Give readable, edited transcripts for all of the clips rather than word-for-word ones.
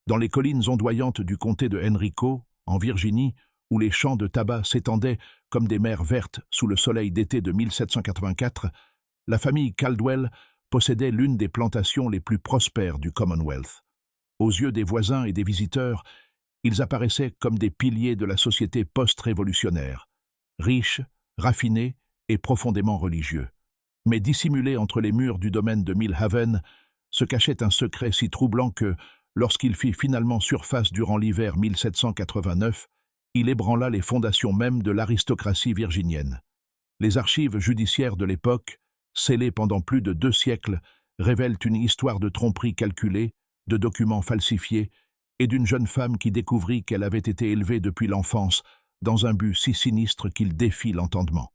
Dans les collines ondoyantes du comté de Henrico, en Virginie, où les champs de tabac s'étendaient comme des mers vertes sous le soleil d'été de 1784, la famille Caldwell possédait l'une des plantations les plus prospères du Commonwealth. Aux yeux des voisins et des visiteurs, ils apparaissaient comme des piliers de la société post-révolutionnaire, riches, raffinés et profondément religieux. Mais dissimulé entre les murs du domaine de Mill Haven, se cachait un secret si troublant que, lorsqu'il fit finalement surface durant l'hiver 1789, il ébranla les fondations mêmes de l'aristocratie virginienne. Les archives judiciaires de l'époque, scellées pendant plus de 2 siècles, révèlent une histoire de tromperie calculée, de documents falsifiés et d'une jeune femme qui découvrit qu'elle avait été élevée depuis l'enfance dans un but si sinistre qu'il défie l'entendement.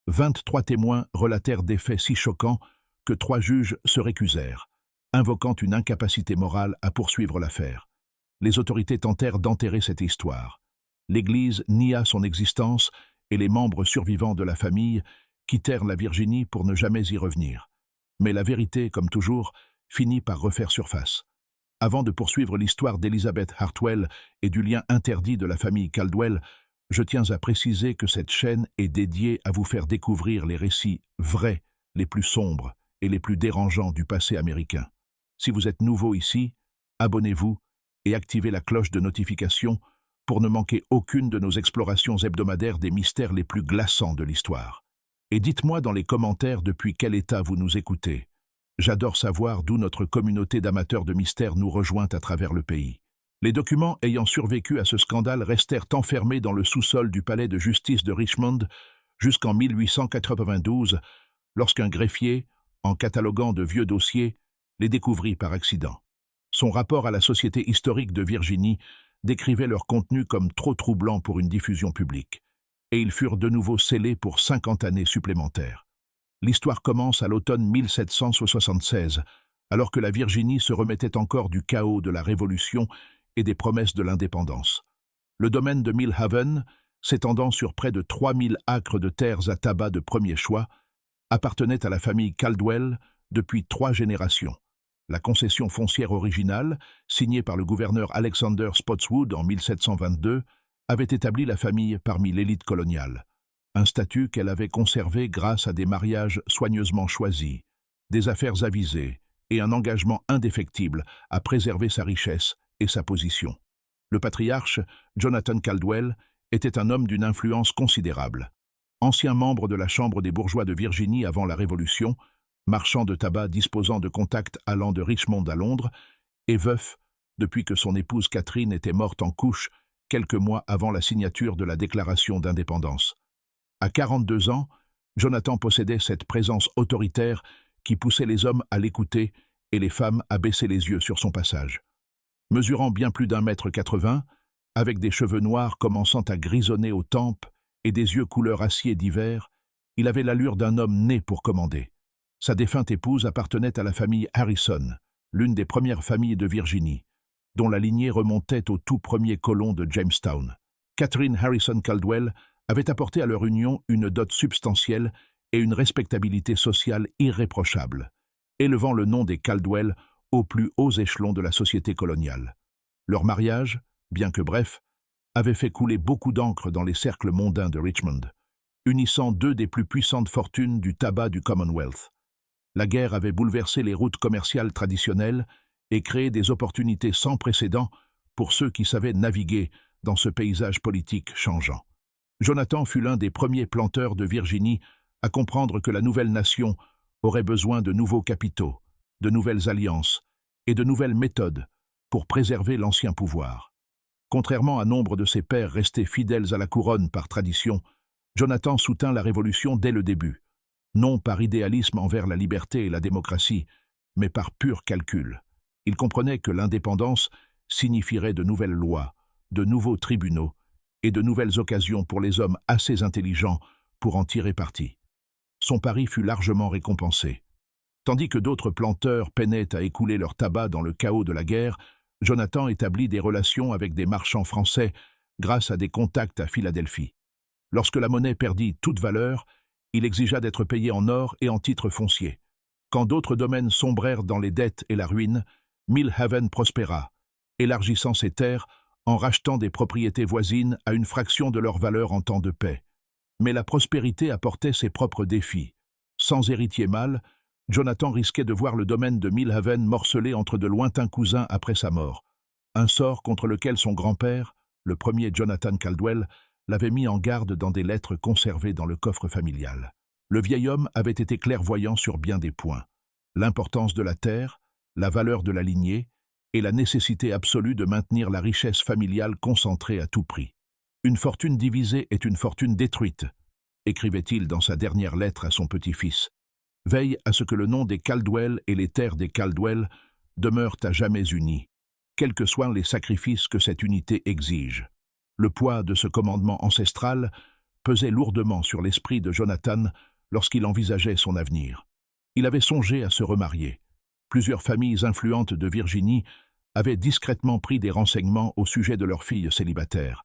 23 témoins relatèrent des faits si choquants que 3 juges se récusèrent, invoquant une incapacité morale à poursuivre l'affaire. Les autorités tentèrent d'enterrer cette histoire. L'Église nia son existence et les membres survivants de la famille quittèrent la Virginie pour ne jamais y revenir. Mais la vérité, comme toujours, finit par refaire surface. Avant de poursuivre l'histoire d'Elizabeth Hartwell et du lien interdit de la famille Caldwell, je tiens à préciser que cette chaîne est dédiée à vous faire découvrir les récits vrais, les plus sombres et les plus dérangeants du passé américain. Si vous êtes nouveau ici, abonnez-vous et activez la cloche de notification pour ne manquer aucune de nos explorations hebdomadaires des mystères les plus glaçants de l'histoire. Et dites-moi dans les commentaires depuis quel état vous nous écoutez. J'adore savoir d'où notre communauté d'amateurs de mystères nous rejoint à travers le pays. Les documents ayant survécu à ce scandale restèrent enfermés dans le sous-sol du palais de justice de Richmond jusqu'en 1892, lorsqu'un greffier, en cataloguant de vieux dossiers, les découvrit par accident. Son rapport à la Société historique de Virginie décrivait leur contenu comme trop troublant pour une diffusion publique, et ils furent de nouveau scellés pour 50 années supplémentaires. L'histoire commence à l'automne 1776, alors que la Virginie se remettait encore du chaos de la Révolution et des promesses de l'indépendance. Le domaine de Mill Haven, s'étendant sur près de 3000 acres de terres à tabac de premier choix, appartenait à la famille Caldwell depuis 3 générations. La concession foncière originale, signée par le gouverneur Alexander Spotswood en 1722, avait établi la famille parmi l'élite coloniale, un statut qu'elle avait conservé grâce à des mariages soigneusement choisis, des affaires avisées et un engagement indéfectible à préserver sa richesse et sa position. Le patriarche, Jonathan Caldwell, était un homme d'une influence considérable. Ancien membre de la Chambre des bourgeois de Virginie avant la Révolution, marchand de tabac disposant de contacts allant de Richmond à Londres, et veuf depuis que son épouse Catherine était morte en couche quelques mois avant la signature de la Déclaration d'indépendance. À 42 ans, Jonathan possédait cette présence autoritaire qui poussait les hommes à l'écouter et les femmes à baisser les yeux sur son passage. Mesurant bien plus d'1,80 m, avec des cheveux noirs commençant à grisonner aux tempes et des yeux couleur acier d'hiver, il avait l'allure d'un homme né pour commander. Sa défunte épouse appartenait à la famille Harrison, l'une des premières familles de Virginie, dont la lignée remontait aux tout premiers colons de Jamestown. Catherine Harrison Caldwell avait apporté à leur union une dot substantielle et une respectabilité sociale irréprochable, élevant le nom des Caldwell aux plus hauts échelons de la société coloniale. Leur mariage, bien que bref, avait fait couler beaucoup d'encre dans les cercles mondains de Richmond, unissant 2 des plus puissantes fortunes du tabac du Commonwealth. La guerre avait bouleversé les routes commerciales traditionnelles et créé des opportunités sans précédent pour ceux qui savaient naviguer dans ce paysage politique changeant. Jonathan fut l'un des premiers planteurs de Virginie à comprendre que la nouvelle nation aurait besoin de nouveaux capitaux, de nouvelles alliances et de nouvelles méthodes pour préserver l'ancien pouvoir. Contrairement à nombre de ses pairs restés fidèles à la couronne par tradition, Jonathan soutint la Révolution dès le début, non par idéalisme envers la liberté et la démocratie, mais par pur calcul. Il comprenait que l'indépendance signifierait de nouvelles lois, de nouveaux tribunaux et de nouvelles occasions pour les hommes assez intelligents pour en tirer parti. Son pari fut largement récompensé. Tandis que d'autres planteurs peinaient à écouler leur tabac dans le chaos de la guerre, Jonathan établit des relations avec des marchands français grâce à des contacts à Philadelphie. Lorsque la monnaie perdit toute valeur, il exigea d'être payé en or et en titres fonciers. Quand d'autres domaines sombrèrent dans les dettes et la ruine, Mill Haven prospéra, élargissant ses terres, en rachetant des propriétés voisines à une fraction de leur valeur en temps de paix. Mais la prospérité apportait ses propres défis. Sans héritier mâle, Jonathan risquait de voir le domaine de Millhaven morcelé entre de lointains cousins après sa mort. Un sort contre lequel son grand-père, le premier Jonathan Caldwell, l'avait mis en garde dans des lettres conservées dans le coffre familial. Le vieil homme avait été clairvoyant sur bien des points. L'importance de la terre, la valeur de la lignée et la nécessité absolue de maintenir la richesse familiale concentrée à tout prix. Une fortune divisée est une fortune détruite, écrivait-il dans sa dernière lettre à son petit-fils. Veille à ce que le nom des Caldwell et les terres des Caldwell demeurent à jamais unis, quels que soient les sacrifices que cette unité exige. Le poids de ce commandement ancestral pesait lourdement sur l'esprit de Jonathan lorsqu'il envisageait son avenir. Il avait songé à se remarier. Plusieurs familles influentes de Virginie avaient discrètement pris des renseignements au sujet de leurs filles célibataires.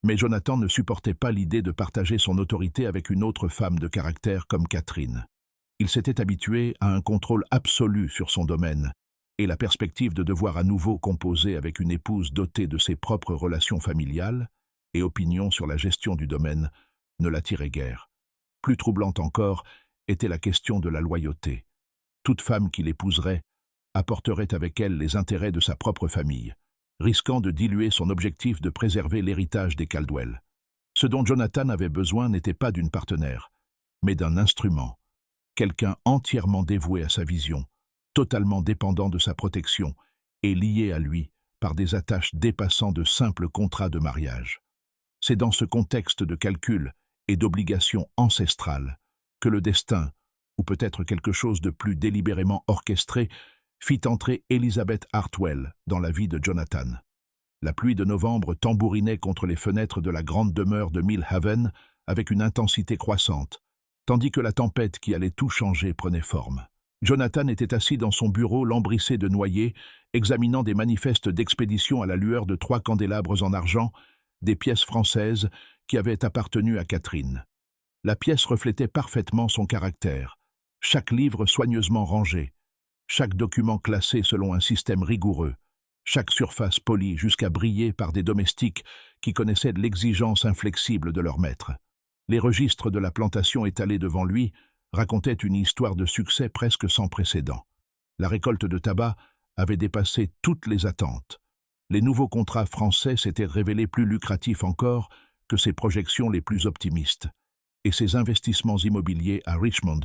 Mais Jonathan ne supportait pas l'idée de partager son autorité avec une autre femme de caractère comme Catherine. Il s'était habitué à un contrôle absolu sur son domaine, et la perspective de devoir à nouveau composer avec une épouse dotée de ses propres relations familiales et opinions sur la gestion du domaine ne l'attirait guère. Plus troublante encore était la question de la loyauté. Toute femme qui l'épouserait apporterait avec elle les intérêts de sa propre famille, risquant de diluer son objectif de préserver l'héritage des Caldwell. Ce dont Jonathan avait besoin n'était pas d'une partenaire, mais d'un instrument, quelqu'un entièrement dévoué à sa vision, totalement dépendant de sa protection et lié à lui par des attaches dépassant de simples contrats de mariage. C'est dans ce contexte de calcul et d'obligation ancestrale que le destin, ou peut-être quelque chose de plus délibérément orchestré, fit entrer Elizabeth Hartwell dans la vie de Jonathan. La pluie de novembre tambourinait contre les fenêtres de la grande demeure de Millhaven avec une intensité croissante, tandis que la tempête qui allait tout changer prenait forme. Jonathan était assis dans son bureau lambrissé de noyer, examinant des manifestes d'expédition à la lueur de 3 candélabres en argent, des pièces françaises qui avaient appartenu à Catherine. La pièce reflétait parfaitement son caractère, chaque livre soigneusement rangé, chaque document classé selon un système rigoureux, chaque surface polie jusqu'à briller par des domestiques qui connaissaient l'exigence inflexible de leur maître. Les registres de la plantation étalés devant lui racontaient une histoire de succès presque sans précédent. La récolte de tabac avait dépassé toutes les attentes. Les nouveaux contrats français s'étaient révélés plus lucratifs encore que ses projections les plus optimistes, et ses investissements immobiliers à Richmond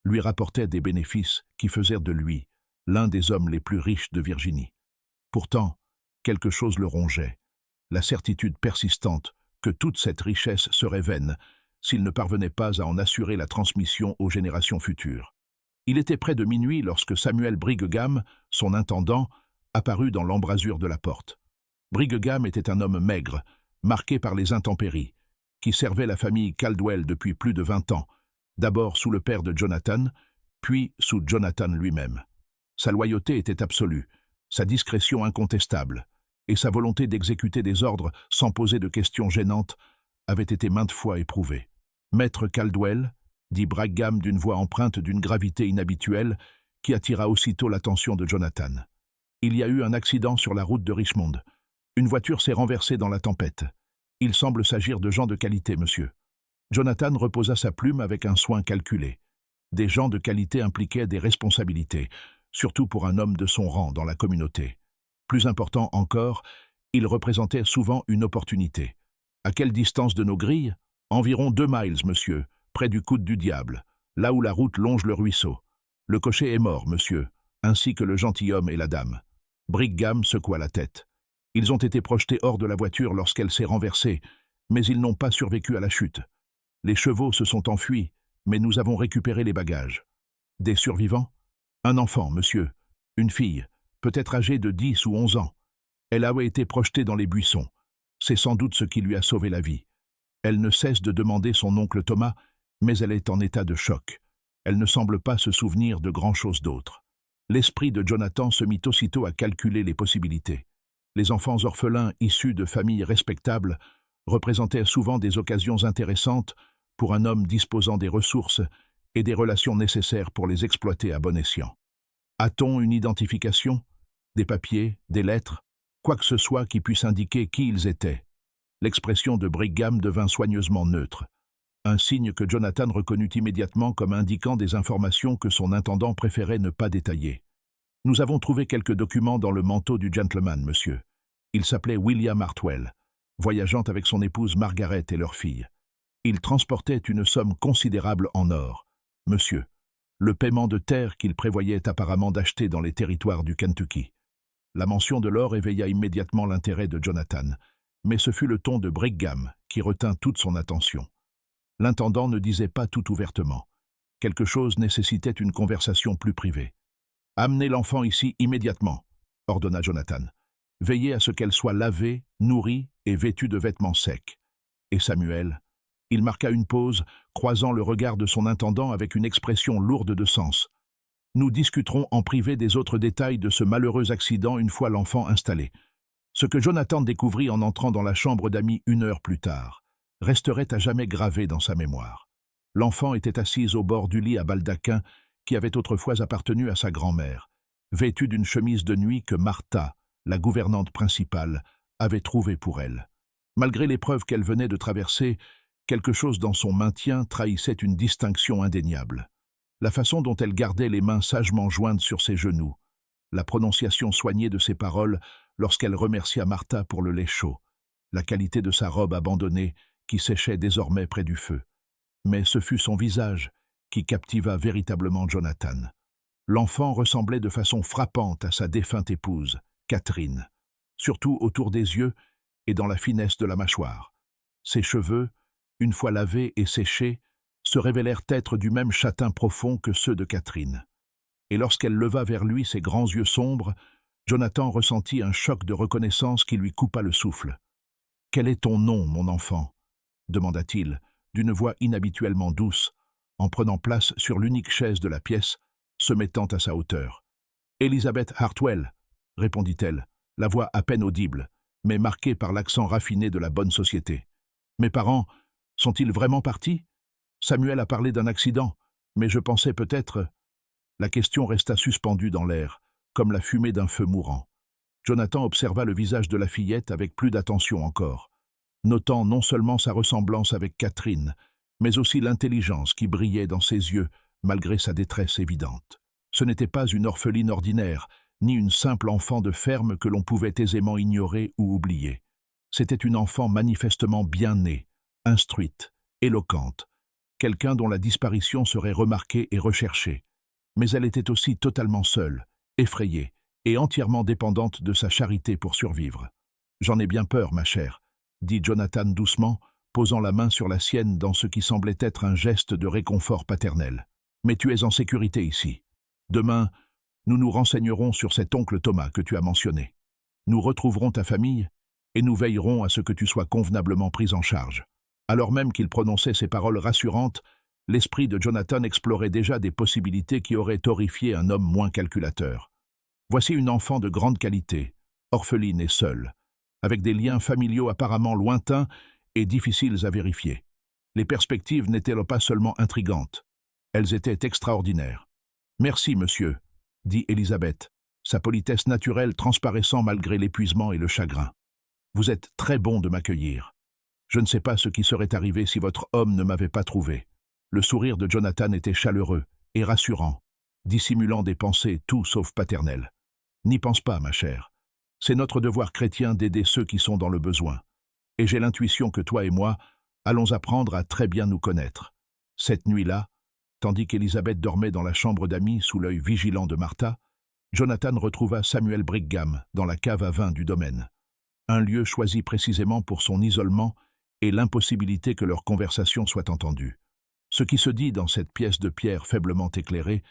lui rapportaient des bénéfices qui faisaient de lui l'un des hommes les plus riches de Virginie. Pourtant, quelque chose le rongeait, la certitude persistante que toute cette richesse serait vaine s'il ne parvenait pas à en assurer la transmission aux générations futures. Il était près de minuit lorsque Samuel Brigham, son intendant, apparut dans l'embrasure de la porte. Brigham était un homme maigre, marqué par les intempéries, qui servait la famille Caldwell depuis plus de 20 ans, d'abord sous le père de Jonathan, puis sous Jonathan lui-même. Sa loyauté était absolue, sa discrétion incontestable, et sa volonté d'exécuter des ordres sans poser de questions gênantes avait été maintes fois éprouvée. « Maître Caldwell » dit Brigham d'une voix empreinte d'une gravité inhabituelle qui attira aussitôt l'attention de Jonathan. « Il y a eu un accident sur la route de Richmond. Une voiture s'est renversée dans la tempête. Il semble s'agir de gens de qualité, monsieur. » Jonathan reposa sa plume avec un soin calculé. Des gens de qualité impliquaient des responsabilités, surtout pour un homme de son rang dans la communauté. Plus important encore, il représentait souvent une opportunité. « À quelle distance de nos grilles ? » ?»« Environ 2 miles, monsieur, près du coude du diable, là où la route longe le ruisseau. Le cocher est mort, monsieur, ainsi que le gentilhomme et la dame. » Brigham secoua la tête. « Ils ont été projetés hors de la voiture lorsqu'elle s'est renversée, mais ils n'ont pas survécu à la chute. Les chevaux se sont enfuis, mais nous avons récupéré les bagages. » « Des survivants ? » « Un enfant, monsieur. Une fille, peut-être âgée de 10 ou 11 ans. Elle a été projetée dans les buissons. C'est sans doute ce qui lui a sauvé la vie. Elle ne cesse de demander son oncle Thomas, mais elle est en état de choc. Elle ne semble pas se souvenir de grand-chose d'autre. » L'esprit de Jonathan se mit aussitôt à calculer les possibilités. Les enfants orphelins issus de familles respectables représentaient souvent des occasions intéressantes pour un homme disposant des ressources et des relations nécessaires pour les exploiter à bon escient. A-t-on une identification ? Des papiers, des lettres ? quoi que ce soit qui puisse indiquer qui ils étaient. L'expression de Brigham devint soigneusement neutre, un signe que Jonathan reconnut immédiatement comme indiquant des informations que son intendant préférait ne pas détailler. « Nous avons trouvé quelques documents dans le manteau du gentleman, monsieur. Il s'appelait William Hartwell, voyageant avec son épouse Margaret et leur fille. Il transportait une somme considérable en or. Monsieur, le paiement de terre qu'il prévoyait apparemment d'acheter dans les territoires du Kentucky. » La mention de l'or éveilla immédiatement l'intérêt de Jonathan, mais ce fut le ton de Brigham qui retint toute son attention. L'intendant ne disait pas tout ouvertement. Quelque chose nécessitait une conversation plus privée. « Amenez l'enfant ici immédiatement, » ordonna Jonathan. « Veillez à ce qu'elle soit lavée, nourrie et vêtue de vêtements secs. » Et Samuel? Il marqua une pause, croisant le regard de son intendant avec une expression lourde de sens. « Nous discuterons en privé des autres détails de ce malheureux accident une fois l'enfant installé. » Ce que Jonathan découvrit en entrant dans la chambre d'amis 1 heure plus tard resterait à jamais gravé dans sa mémoire. L'enfant était assise au bord du lit à baldaquin qui avait autrefois appartenu à sa grand-mère, vêtue d'une chemise de nuit que Martha, la gouvernante principale, avait trouvée pour elle. Malgré l'épreuve qu'elle venait de traverser, quelque chose dans son maintien trahissait une distinction indéniable. La façon dont elle gardait les mains sagement jointes sur ses genoux, la prononciation soignée de ses paroles lorsqu'elle remercia Martha pour le lait chaud, la qualité de sa robe abandonnée qui séchait désormais près du feu. Mais ce fut son visage qui captiva véritablement Jonathan. L'enfant ressemblait de façon frappante à sa défunte épouse, Catherine, surtout autour des yeux et dans la finesse de la mâchoire. Ses cheveux, une fois lavés et séchés, se révélèrent être du même châtain profond que ceux de Catherine. Et lorsqu'elle leva vers lui ses grands yeux sombres, Jonathan ressentit un choc de reconnaissance qui lui coupa le souffle. « Quel est ton nom, mon enfant ?» demanda-t-il, d'une voix inhabituellement douce, en prenant place sur l'unique chaise de la pièce, se mettant à sa hauteur. « Elizabeth Hartwell » répondit-elle, la voix à peine audible, mais marquée par l'accent raffiné de la bonne société. « Mes parents sont-ils vraiment partis? Samuel a parlé d'un accident, mais je pensais peut-être... » La question resta suspendue dans l'air, comme la fumée d'un feu mourant. Jonathan observa le visage de la fillette avec plus d'attention encore, notant non seulement sa ressemblance avec Catherine, mais aussi l'intelligence qui brillait dans ses yeux, malgré sa détresse évidente. Ce n'était pas une orpheline ordinaire, ni une simple enfant de ferme que l'on pouvait aisément ignorer ou oublier. C'était une enfant manifestement bien née, instruite, éloquente, quelqu'un dont la disparition serait remarquée et recherchée. Mais elle était aussi totalement seule, effrayée et entièrement dépendante de sa charité pour survivre. « J'en ai bien peur, ma chère, » dit Jonathan doucement, posant la main sur la sienne dans ce qui semblait être un geste de réconfort paternel. « Mais tu es en sécurité ici. Demain, nous nous renseignerons sur cet oncle Thomas que tu as mentionné. Nous retrouverons ta famille et nous veillerons à ce que tu sois convenablement pris en charge. » Alors même qu'il prononçait ces paroles rassurantes, l'esprit de Jonathan explorait déjà des possibilités qui auraient horrifié un homme moins calculateur. Voici une enfant de grande qualité, orpheline et seule, avec des liens familiaux apparemment lointains et difficiles à vérifier. Les perspectives n'étaient pas seulement intrigantes, elles étaient extraordinaires. « Merci, monsieur, » dit Elizabeth, sa politesse naturelle transparaissant malgré l'épuisement et le chagrin. « Vous êtes très bon de m'accueillir. Je ne sais pas ce qui serait arrivé si votre homme ne m'avait pas trouvé. » Le sourire de Jonathan était chaleureux et rassurant, dissimulant des pensées tout sauf paternelles. « N'y pense pas, ma chère. C'est notre devoir chrétien d'aider ceux qui sont dans le besoin. Et j'ai l'intuition que toi et moi allons apprendre à très bien nous connaître. » Cette nuit-là, tandis qu'Elizabeth dormait dans la chambre d'amis sous l'œil vigilant de Martha, Jonathan retrouva Samuel Brigham dans la cave à vin du domaine. Un lieu choisi précisément pour son isolement et l'impossibilité que leur conversation soit entendue. Ce qui se dit dans cette pièce de pierre faiblement éclairée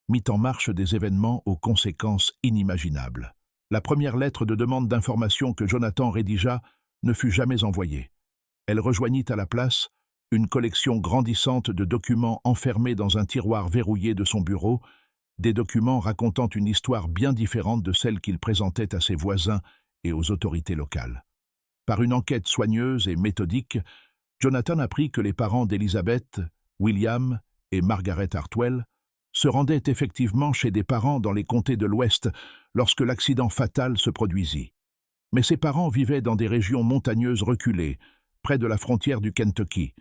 mit en marche des événements aux conséquences inimaginables. La première lettre de demande d'information que Jonathan rédigea ne fut jamais envoyée. Elle rejoignit à la place une collection grandissante de documents enfermés dans un tiroir verrouillé de son bureau, des documents racontant une histoire bien différente de celle qu'il présentait à ses voisins et aux autorités locales. Par une enquête soigneuse et méthodique, Jonathan apprit que les parents d'Elizabeth, William et Margaret Hartwell se rendaient effectivement chez des parents dans les comtés de l'Ouest lorsque l'accident fatal se produisit. Mais ses parents vivaient dans des régions montagneuses reculées, près de la frontière du Kentucky,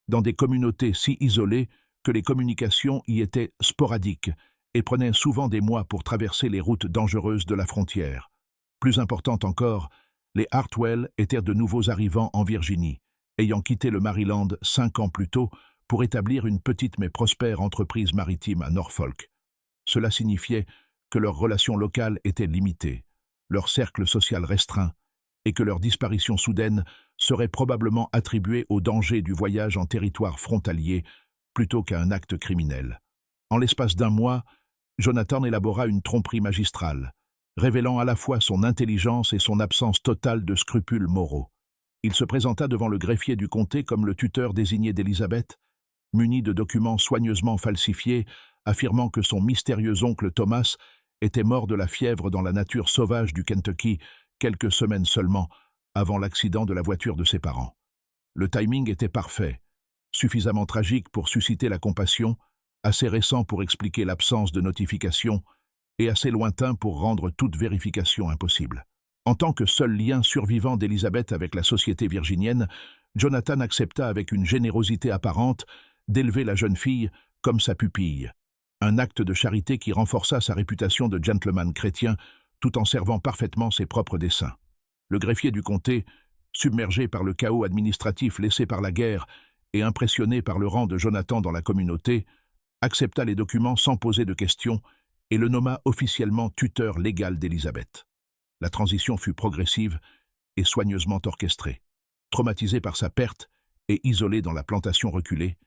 dans des communautés si isolées que les communications y étaient sporadiques et prenaient souvent des mois pour traverser les routes dangereuses de la frontière. Plus importante encore, les Hartwell étaient de nouveaux arrivants en Virginie, ayant quitté le Maryland 5 ans plus tôt pour établir une petite mais prospère entreprise maritime à Norfolk. Cela signifiait que leurs relations locales étaient limitées, leur cercle social restreint, et que leur disparition soudaine serait probablement attribuée au danger du voyage en territoire frontalier plutôt qu'à un acte criminel. En l'espace d'un mois, Jonathan élabora une tromperie magistrale, révélant à la fois son intelligence et son absence totale de scrupules moraux. Il se présenta devant le greffier du comté comme le tuteur désigné d'Elizabeth, muni de documents soigneusement falsifiés, affirmant que son mystérieux oncle Thomas était mort de la fièvre dans la nature sauvage du Kentucky quelques semaines seulement avant l'accident de la voiture de ses parents. Le timing était parfait, suffisamment tragique pour susciter la compassion, assez récent pour expliquer l'absence de notification et assez lointain pour rendre toute vérification impossible. En tant que seul lien survivant d'Elizabeth avec la société virginienne, Jonathan accepta avec une générosité apparente d'élever la jeune fille comme sa pupille, un acte de charité qui renforça sa réputation de gentleman chrétien tout en servant parfaitement ses propres desseins. Le greffier du comté, submergé par le chaos administratif laissé par la guerre et impressionné par le rang de Jonathan dans la communauté, accepta les documents sans poser de questions et le nomma officiellement tuteur légal d'Elizabeth. La transition fut progressive et soigneusement orchestrée. Traumatisée par sa perte et isolée dans la plantation reculée,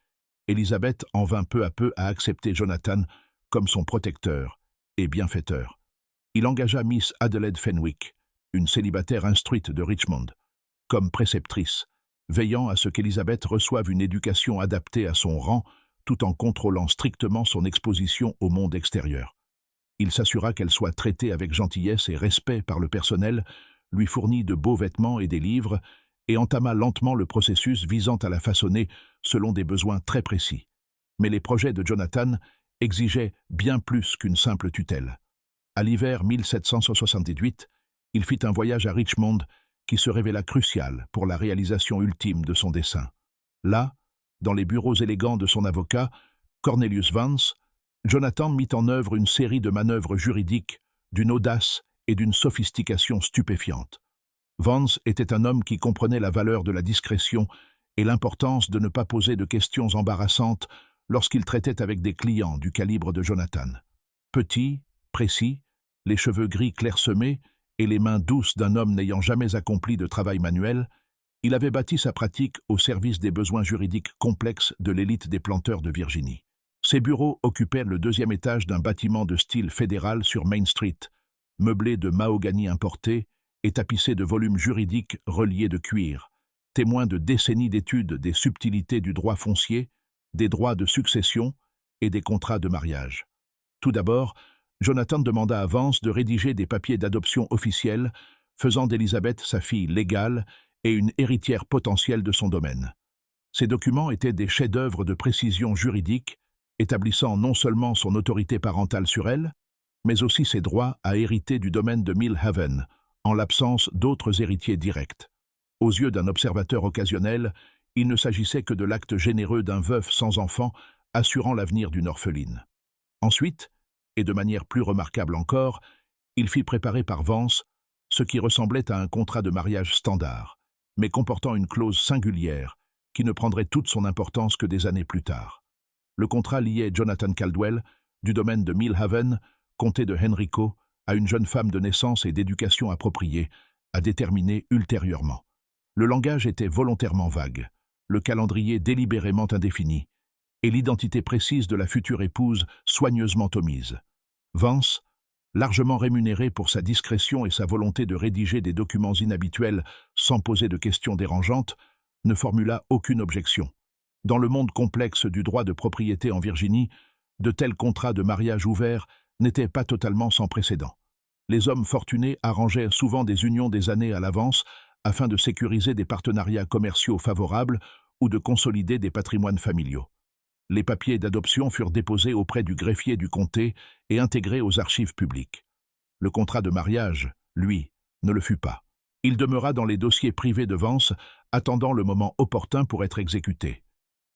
Elizabeth en vint peu à peu à accepter Jonathan comme son protecteur et bienfaiteur. Il engagea Miss Adelaide Fenwick, une célibataire instruite de Richmond, comme préceptrice, veillant à ce qu'Elizabeth reçoive une éducation adaptée à son rang tout en contrôlant strictement son exposition au monde extérieur. Il s'assura qu'elle soit traitée avec gentillesse et respect par le personnel, lui fournit de beaux vêtements et des livres, et entama lentement le processus visant à la façonner selon des besoins très précis. Mais les projets de Jonathan exigeaient bien plus qu'une simple tutelle. À l'hiver 1778, il fit un voyage à Richmond qui se révéla crucial pour la réalisation ultime de son dessein. Là, dans les bureaux élégants de son avocat, Cornelius Vance, Jonathan mit en œuvre une série de manœuvres juridiques d'une audace et d'une sophistication stupéfiantes. Vance était un homme qui comprenait la valeur de la discrétion et l'importance de ne pas poser de questions embarrassantes lorsqu'il traitait avec des clients du calibre de Jonathan. Petit, précis, les cheveux gris clairsemés et les mains douces d'un homme n'ayant jamais accompli de travail manuel, il avait bâti sa pratique au service des besoins juridiques complexes de l'élite des planteurs de Virginie. Ses bureaux occupaient le deuxième étage d'un bâtiment de style fédéral sur Main Street, meublé de mahogany importé et tapissé de volumes juridiques reliés de cuir, témoins de décennies d'études des subtilités du droit foncier, des droits de succession et des contrats de mariage. Tout d'abord, Jonathan demanda à Vance de rédiger des papiers d'adoption officiels, faisant d'Elizabeth sa fille légale et une héritière potentielle de son domaine. Ces documents étaient des chefs-d'œuvre de précision juridique, établissant non seulement son autorité parentale sur elle, mais aussi ses droits à hériter du domaine de Mill Haven, en l'absence d'autres héritiers directs. Aux yeux d'un observateur occasionnel, il ne s'agissait que de l'acte généreux d'un veuf sans enfant assurant l'avenir d'une orpheline. Ensuite, et de manière plus remarquable encore, il fit préparer par Vance ce qui ressemblait à un contrat de mariage standard, mais comportant une clause singulière qui ne prendrait toute son importance que des années plus tard. Le contrat liait Jonathan Caldwell, du domaine de Mill Haven, comté de Henrico, à une jeune femme de naissance et d'éducation appropriée, à déterminer ultérieurement. Le langage était volontairement vague, le calendrier délibérément indéfini, et l'identité précise de la future épouse soigneusement omise. Vance, largement rémunéré pour sa discrétion et sa volonté de rédiger des documents inhabituels sans poser de questions dérangeantes, ne formula aucune objection. Dans le monde complexe du droit de propriété en Virginie, de tels contrats de mariage ouverts n'étaient pas totalement sans précédent. Les hommes fortunés arrangeaient souvent des unions des années à l'avance afin de sécuriser des partenariats commerciaux favorables ou de consolider des patrimoines familiaux. Les papiers d'adoption furent déposés auprès du greffier du comté et intégrés aux archives publiques. Le contrat de mariage, lui, ne le fut pas. Il demeura dans les dossiers privés de Vance, attendant le moment opportun pour être exécuté.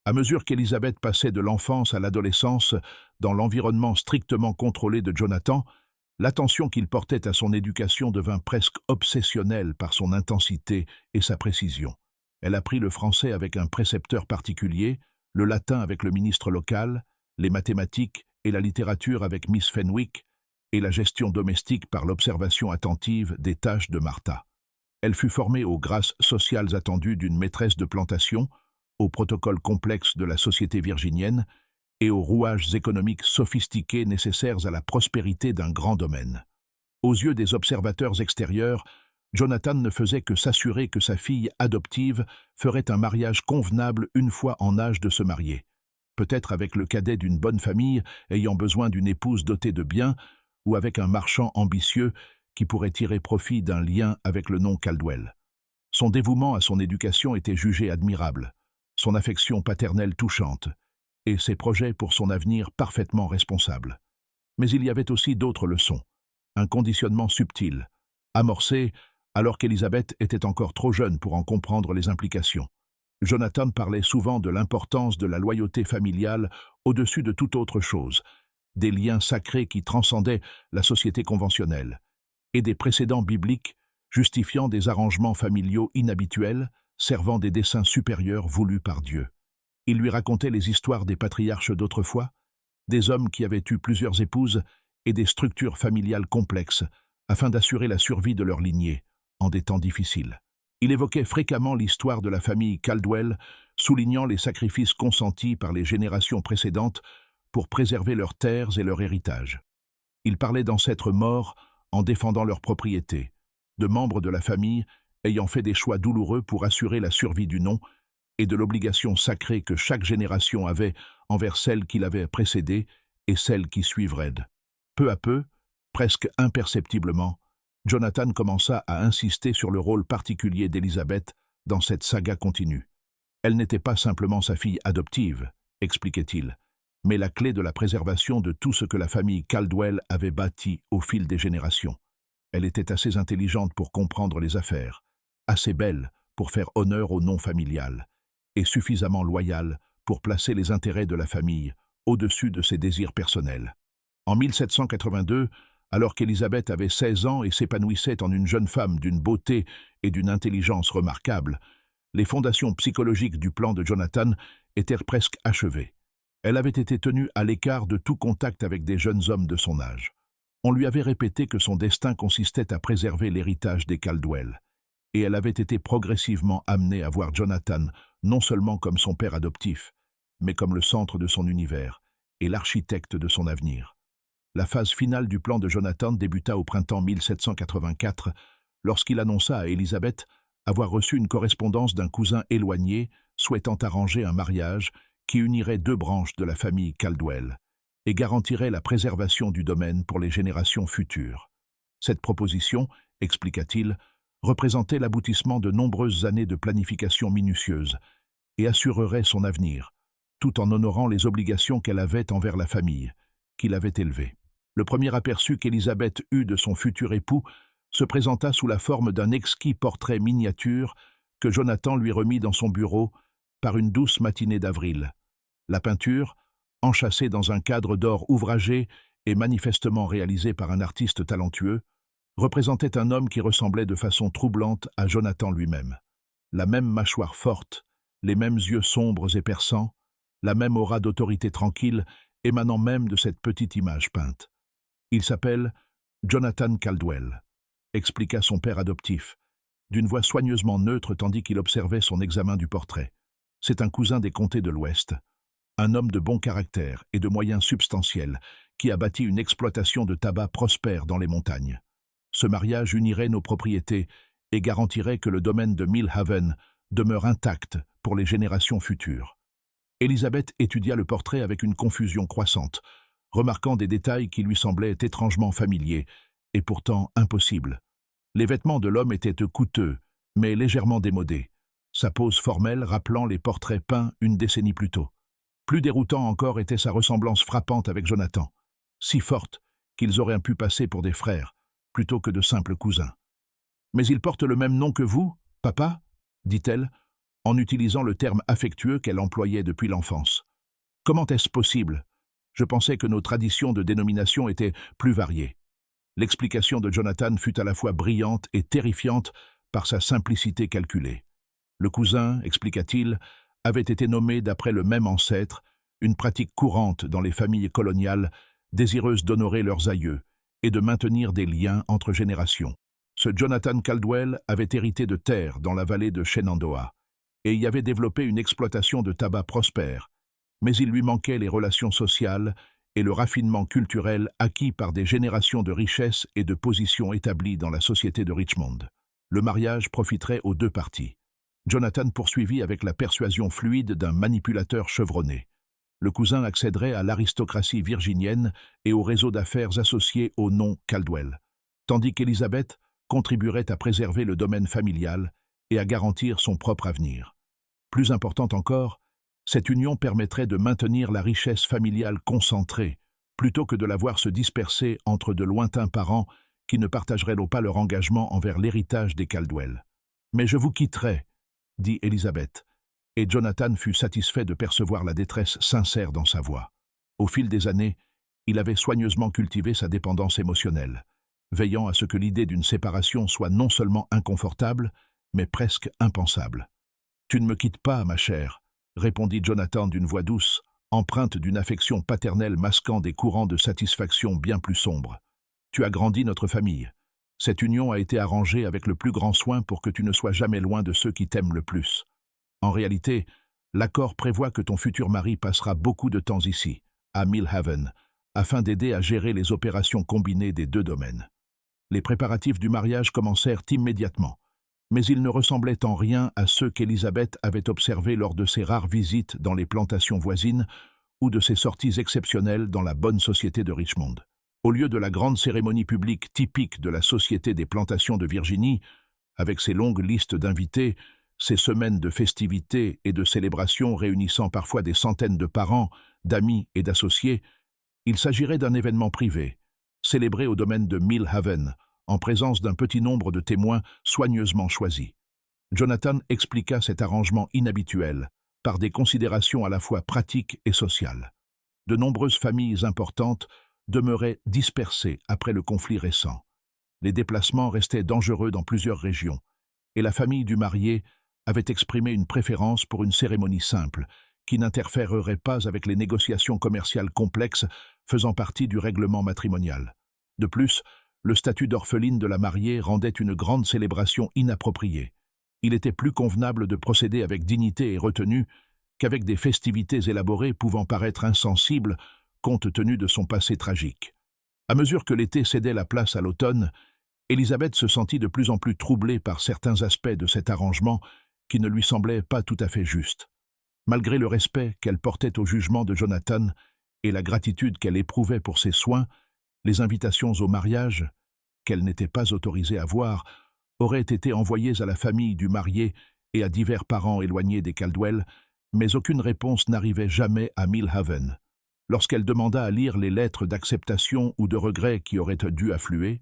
À mesure qu'Elizabeth passait de l'enfance à l'adolescence dans l'environnement strictement contrôlé de Jonathan, l'attention qu'il portait à son éducation devint presque obsessionnelle par son intensité et sa précision. Elle apprit le français avec un précepteur particulier, le latin avec le ministre local, les mathématiques et la littérature avec Miss Fenwick, et la gestion domestique par l'observation attentive des tâches de Martha. Elle fut formée aux grâces sociales attendues d'une maîtresse de plantation, aux protocoles complexes de la société virginienne et aux rouages économiques sophistiqués nécessaires à la prospérité d'un grand domaine. Aux yeux des observateurs extérieurs, Jonathan ne faisait que s'assurer que sa fille adoptive ferait un mariage convenable une fois en âge de se marier, peut-être avec le cadet d'une bonne famille ayant besoin d'une épouse dotée de biens, ou avec un marchand ambitieux qui pourrait tirer profit d'un lien avec le nom Caldwell. Son dévouement à son éducation était jugé admirable, son affection paternelle touchante, et ses projets pour son avenir parfaitement responsables. Mais il y avait aussi d'autres leçons, un conditionnement subtil, amorcé alors qu'Elizabeth était encore trop jeune pour en comprendre les implications. Jonathan parlait souvent de l'importance de la loyauté familiale au-dessus de toute autre chose, des liens sacrés qui transcendaient la société conventionnelle, et des précédents bibliques justifiant des arrangements familiaux inhabituels, servant des desseins supérieurs voulus par Dieu. Il lui racontait les histoires des patriarches d'autrefois, des hommes qui avaient eu plusieurs épouses et des structures familiales complexes, afin d'assurer la survie de leur lignée, en des temps difficiles. Il évoquait fréquemment l'histoire de la famille Caldwell, soulignant les sacrifices consentis par les générations précédentes pour préserver leurs terres et leur héritage. Il parlait d'ancêtres morts en défendant leurs propriétés, de membres de la famille ayant fait des choix douloureux pour assurer la survie du nom et de l'obligation sacrée que chaque génération avait envers celle qui l'avait précédée et celle qui suivrait. Peu à peu, presque imperceptiblement, Jonathan commença à insister sur le rôle particulier d'Elizabeth dans cette saga continue. Elle n'était pas simplement sa fille adoptive, expliquait-il, mais la clé de la préservation de tout ce que la famille Caldwell avait bâti au fil des générations. Elle était assez intelligente pour comprendre les affaires, assez belle pour faire honneur au nom familial, et suffisamment loyale pour placer les intérêts de la famille au-dessus de ses désirs personnels. En 1782, alors qu'Elizabeth avait 16 ans et s'épanouissait en une jeune femme d'une beauté et d'une intelligence remarquables, les fondations psychologiques du plan de Jonathan étaient presque achevées. Elle avait été tenue à l'écart de tout contact avec des jeunes hommes de son âge. On lui avait répété que son destin consistait à préserver l'héritage des Caldwell, et elle avait été progressivement amenée à voir Jonathan non seulement comme son père adoptif, mais comme le centre de son univers et l'architecte de son avenir. La phase finale du plan de Jonathan débuta au printemps 1784, lorsqu'il annonça à Elizabeth avoir reçu une correspondance d'un cousin éloigné souhaitant arranger un mariage qui unirait deux branches de la famille Caldwell et garantirait la préservation du domaine pour les générations futures. Cette proposition, expliqua-t-il, représentait l'aboutissement de nombreuses années de planification minutieuse et assurerait son avenir, tout en honorant les obligations qu'elle avait envers la famille, qui l'avait élevée. Le premier aperçu qu'Elizabeth eut de son futur époux se présenta sous la forme d'un exquis portrait miniature que Jonathan lui remit dans son bureau par une douce matinée d'avril. La peinture, enchâssée dans un cadre d'or ouvragé et manifestement réalisée par un artiste talentueux, représentait un homme qui ressemblait de façon troublante à Jonathan lui-même. La même mâchoire forte, les mêmes yeux sombres et perçants, la même aura d'autorité tranquille émanant même de cette petite image peinte. Il s'appelle Jonathan Caldwell, expliqua son père adoptif, d'une voix soigneusement neutre tandis qu'il observait son examen du portrait. C'est un cousin des comtés de l'Ouest, un homme de bon caractère et de moyens substantiels qui a bâti une exploitation de tabac prospère dans les montagnes. Ce mariage unirait nos propriétés et garantirait que le domaine de Millhaven demeure intact pour les générations futures. Elizabeth étudia le portrait avec une confusion croissante, remarquant des détails qui lui semblaient étrangement familiers et pourtant impossibles. Les vêtements de l'homme étaient coûteux, mais légèrement démodés, sa pose formelle rappelant les portraits peints une décennie plus tôt. Plus déroutant encore était sa ressemblance frappante avec Jonathan, si forte qu'ils auraient pu passer pour des frères, plutôt que de simples cousins. Mais il porte le même nom que vous, papa, dit-elle, en utilisant le terme affectueux qu'elle employait depuis l'enfance. Comment est-ce possible? Je pensais que nos traditions de dénomination étaient plus variées. L'explication de Jonathan fut à la fois brillante et terrifiante par sa simplicité calculée. Le cousin, expliqua-t-il, avait été nommé d'après le même ancêtre, une pratique courante dans les familles coloniales, désireuses d'honorer leurs aïeux et de maintenir des liens entre générations. Ce Jonathan Caldwell avait hérité de terres dans la vallée de Shenandoah et y avait développé une exploitation de tabac prospère, mais il lui manquait les relations sociales et le raffinement culturel acquis par des générations de richesses et de positions établies dans la société de Richmond. Le mariage profiterait aux deux parties. Jonathan poursuivit avec la persuasion fluide d'un manipulateur chevronné. Le cousin accéderait à l'aristocratie virginienne et au réseau d'affaires associé au nom Caldwell, tandis qu'Elizabeth contribuerait à préserver le domaine familial et à garantir son propre avenir. Plus important encore, cette union permettrait de maintenir la richesse familiale concentrée, plutôt que de la voir se disperser entre de lointains parents qui ne partageraient pas leur engagement envers l'héritage des Caldwell. « Mais je vous quitterai, » dit Elizabeth, et Jonathan fut satisfait de percevoir la détresse sincère dans sa voix. Au fil des années, il avait soigneusement cultivé sa dépendance émotionnelle, veillant à ce que l'idée d'une séparation soit non seulement inconfortable, mais presque impensable. « Tu ne me quittes pas, ma chère, » répondit Jonathan d'une voix douce, empreinte d'une affection paternelle masquant des courants de satisfaction bien plus sombres. « Tu as grandi notre famille. Cette union a été arrangée avec le plus grand soin pour que tu ne sois jamais loin de ceux qui t'aiment le plus. En réalité, l'accord prévoit que ton futur mari passera beaucoup de temps ici, à Millhaven, afin d'aider à gérer les opérations combinées des deux domaines. » Les préparatifs du mariage commencèrent immédiatement, mais ils ne ressemblaient en rien à ceux qu'Elizabeth avait observés lors de ses rares visites dans les plantations voisines ou de ses sorties exceptionnelles dans la bonne société de Richmond. Au lieu de la grande cérémonie publique typique de la Société des plantations de Virginie, avec ses longues listes d'invités, ses semaines de festivités et de célébrations réunissant parfois des centaines de parents, d'amis et d'associés, il s'agirait d'un événement privé, célébré au domaine de Millhaven, en présence d'un petit nombre de témoins soigneusement choisis. Jonathan expliqua cet arrangement inhabituel par des considérations à la fois pratiques et sociales. De nombreuses familles importantes demeuraient dispersées après le conflit récent. Les déplacements restaient dangereux dans plusieurs régions, et la famille du marié avait exprimé une préférence pour une cérémonie simple, qui n'interférerait pas avec les négociations commerciales complexes faisant partie du règlement matrimonial. De plus, le statut d'orpheline de la mariée rendait une grande célébration inappropriée. Il était plus convenable de procéder avec dignité et retenue qu'avec des festivités élaborées pouvant paraître insensibles compte tenu de son passé tragique. À mesure que l'été cédait la place à l'automne, Elizabeth se sentit de plus en plus troublée par certains aspects de cet arrangement qui ne lui semblaient pas tout à fait justes. Malgré le respect qu'elle portait au jugement de Jonathan et la gratitude qu'elle éprouvait pour ses soins, les invitations au mariage, qu'elle n'était pas autorisée à voir, auraient été envoyées à la famille du marié et à divers parents éloignés des Caldwell, mais aucune réponse n'arrivait jamais à Millhaven. Lorsqu'elle demanda à lire les lettres d'acceptation ou de regret qui auraient dû affluer,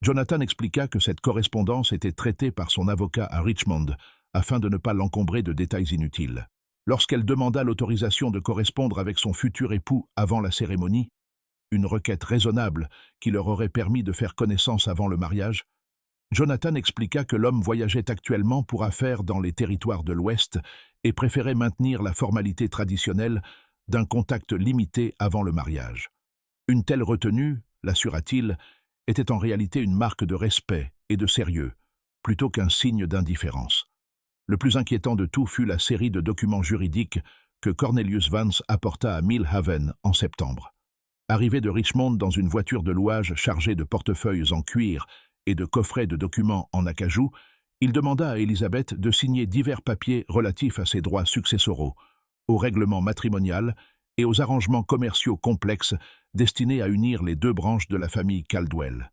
Jonathan expliqua que cette correspondance était traitée par son avocat à Richmond, afin de ne pas l'encombrer de détails inutiles. Lorsqu'elle demanda l'autorisation de correspondre avec son futur époux avant la cérémonie, une requête raisonnable qui leur aurait permis de faire connaissance avant le mariage, Jonathan expliqua que l'homme voyageait actuellement pour affaires dans les territoires de l'Ouest et préférait maintenir la formalité traditionnelle d'un contact limité avant le mariage. Une telle retenue, l'assura-t-il, était en réalité une marque de respect et de sérieux, plutôt qu'un signe d'indifférence. Le plus inquiétant de tout fut la série de documents juridiques que Cornelius Vance apporta à Millhaven en septembre. Arrivé de Richmond dans une voiture de louage chargée de portefeuilles en cuir et de coffrets de documents en acajou, il demanda à Elizabeth de signer divers papiers relatifs à ses droits successoraux, au règlement matrimonial et aux arrangements commerciaux complexes destinés à unir les deux branches de la famille Caldwell.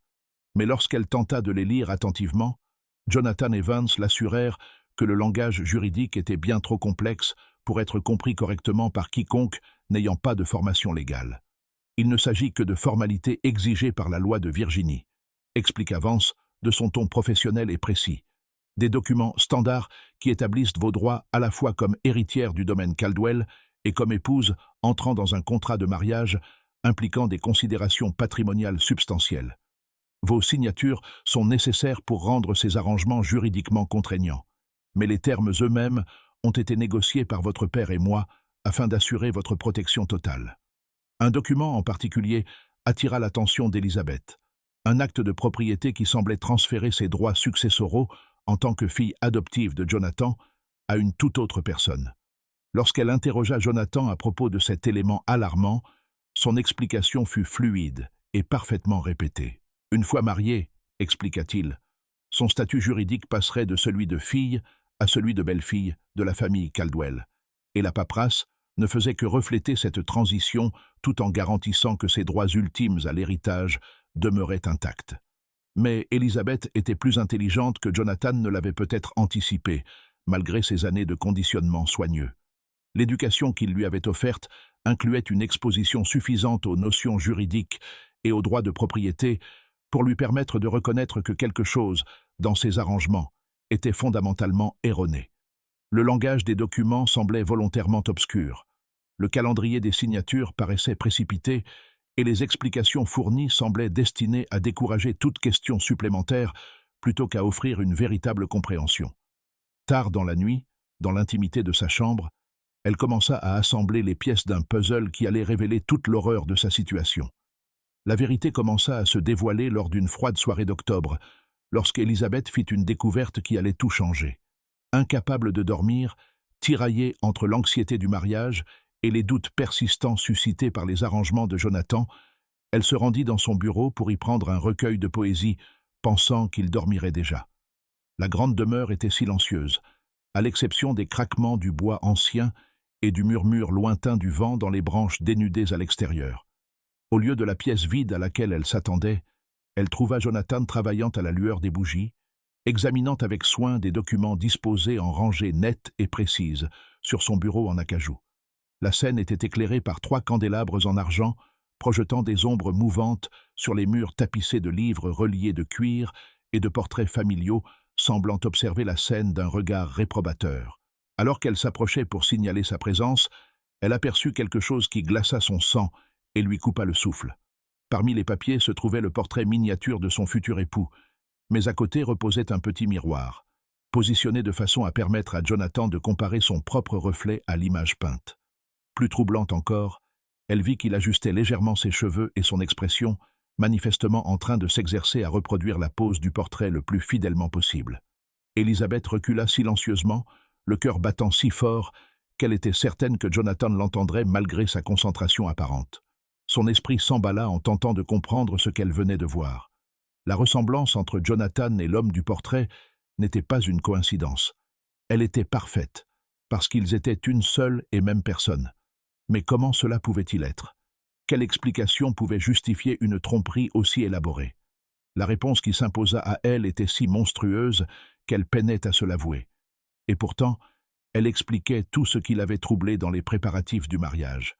Mais lorsqu'elle tenta de les lire attentivement, Jonathan et Vance l'assurèrent que le langage juridique était bien trop complexe pour être compris correctement par quiconque n'ayant pas de formation légale. Il ne s'agit que de formalités exigées par la loi de Virginie, expliqua Vance de son ton professionnel et précis. Des documents standards qui établissent vos droits à la fois comme héritière du domaine Caldwell et comme épouse entrant dans un contrat de mariage impliquant des considérations patrimoniales substantielles. Vos signatures sont nécessaires pour rendre ces arrangements juridiquement contraignants, mais les termes eux-mêmes ont été négociés par votre père et moi afin d'assurer votre protection totale. Un document en particulier attira l'attention d'Elizabeth, un acte de propriété qui semblait transférer ses droits successoraux en tant que fille adoptive de Jonathan à une toute autre personne. Lorsqu'elle interrogea Jonathan à propos de cet élément alarmant, son explication fut fluide et parfaitement répétée. Une fois marié, expliqua-t-il, son statut juridique passerait de celui de fille à celui de belle-fille de la famille Caldwell, et la paperasse ne faisait que refléter cette transition tout en garantissant que ses droits ultimes à l'héritage demeuraient intacts. Mais Elizabeth était plus intelligente que Jonathan ne l'avait peut-être anticipé, malgré ses années de conditionnement soigneux. L'éducation qu'il lui avait offerte incluait une exposition suffisante aux notions juridiques et aux droits de propriété pour lui permettre de reconnaître que quelque chose, dans ces arrangements, était fondamentalement erroné. Le langage des documents semblait volontairement obscur. Le calendrier des signatures paraissait précipité et les explications fournies semblaient destinées à décourager toute question supplémentaire plutôt qu'à offrir une véritable compréhension. Tard dans la nuit, dans l'intimité de sa chambre, elle commença à assembler les pièces d'un puzzle qui allait révéler toute l'horreur de sa situation. La vérité commença à se dévoiler lors d'une froide soirée d'octobre, lorsqu'Elizabeth fit une découverte qui allait tout changer. Incapable de dormir, tiraillée entre l'anxiété du mariage et les doutes persistants suscités par les arrangements de Jonathan, elle se rendit dans son bureau pour y prendre un recueil de poésie, pensant qu'il dormirait déjà. La grande demeure était silencieuse, à l'exception des craquements du bois ancien et du murmure lointain du vent dans les branches dénudées à l'extérieur. Au lieu de la pièce vide à laquelle elle s'attendait, elle trouva Jonathan travaillant à la lueur des bougies, examinant avec soin des documents disposés en rangées nettes et précises sur son bureau en acajou. La scène était éclairée par 3 candélabres en argent, projetant des ombres mouvantes sur les murs tapissés de livres reliés de cuir et de portraits familiaux, semblant observer la scène d'un regard réprobateur. Alors qu'elle s'approchait pour signaler sa présence, elle aperçut quelque chose qui glaça son sang et lui coupa le souffle. Parmi les papiers se trouvait le portrait miniature de son futur époux, mais à côté reposait un petit miroir, positionné de façon à permettre à Jonathan de comparer son propre reflet à l'image peinte. Plus troublante encore, elle vit qu'il ajustait légèrement ses cheveux et son expression, manifestement en train de s'exercer à reproduire la pose du portrait le plus fidèlement possible. Elizabeth recula silencieusement, le cœur battant si fort qu'elle était certaine que Jonathan l'entendrait malgré sa concentration apparente. Son esprit s'emballa en tentant de comprendre ce qu'elle venait de voir. La ressemblance entre Jonathan et l'homme du portrait n'était pas une coïncidence. Elle était parfaite, parce qu'ils étaient une seule et même personne. Mais comment cela pouvait-il être? Quelle explication pouvait justifier une tromperie aussi élaborée? La réponse qui s'imposa à elle était si monstrueuse qu'elle peinait à se l'avouer. Et pourtant, elle expliquait tout ce qui l'avait troublé dans les préparatifs du mariage.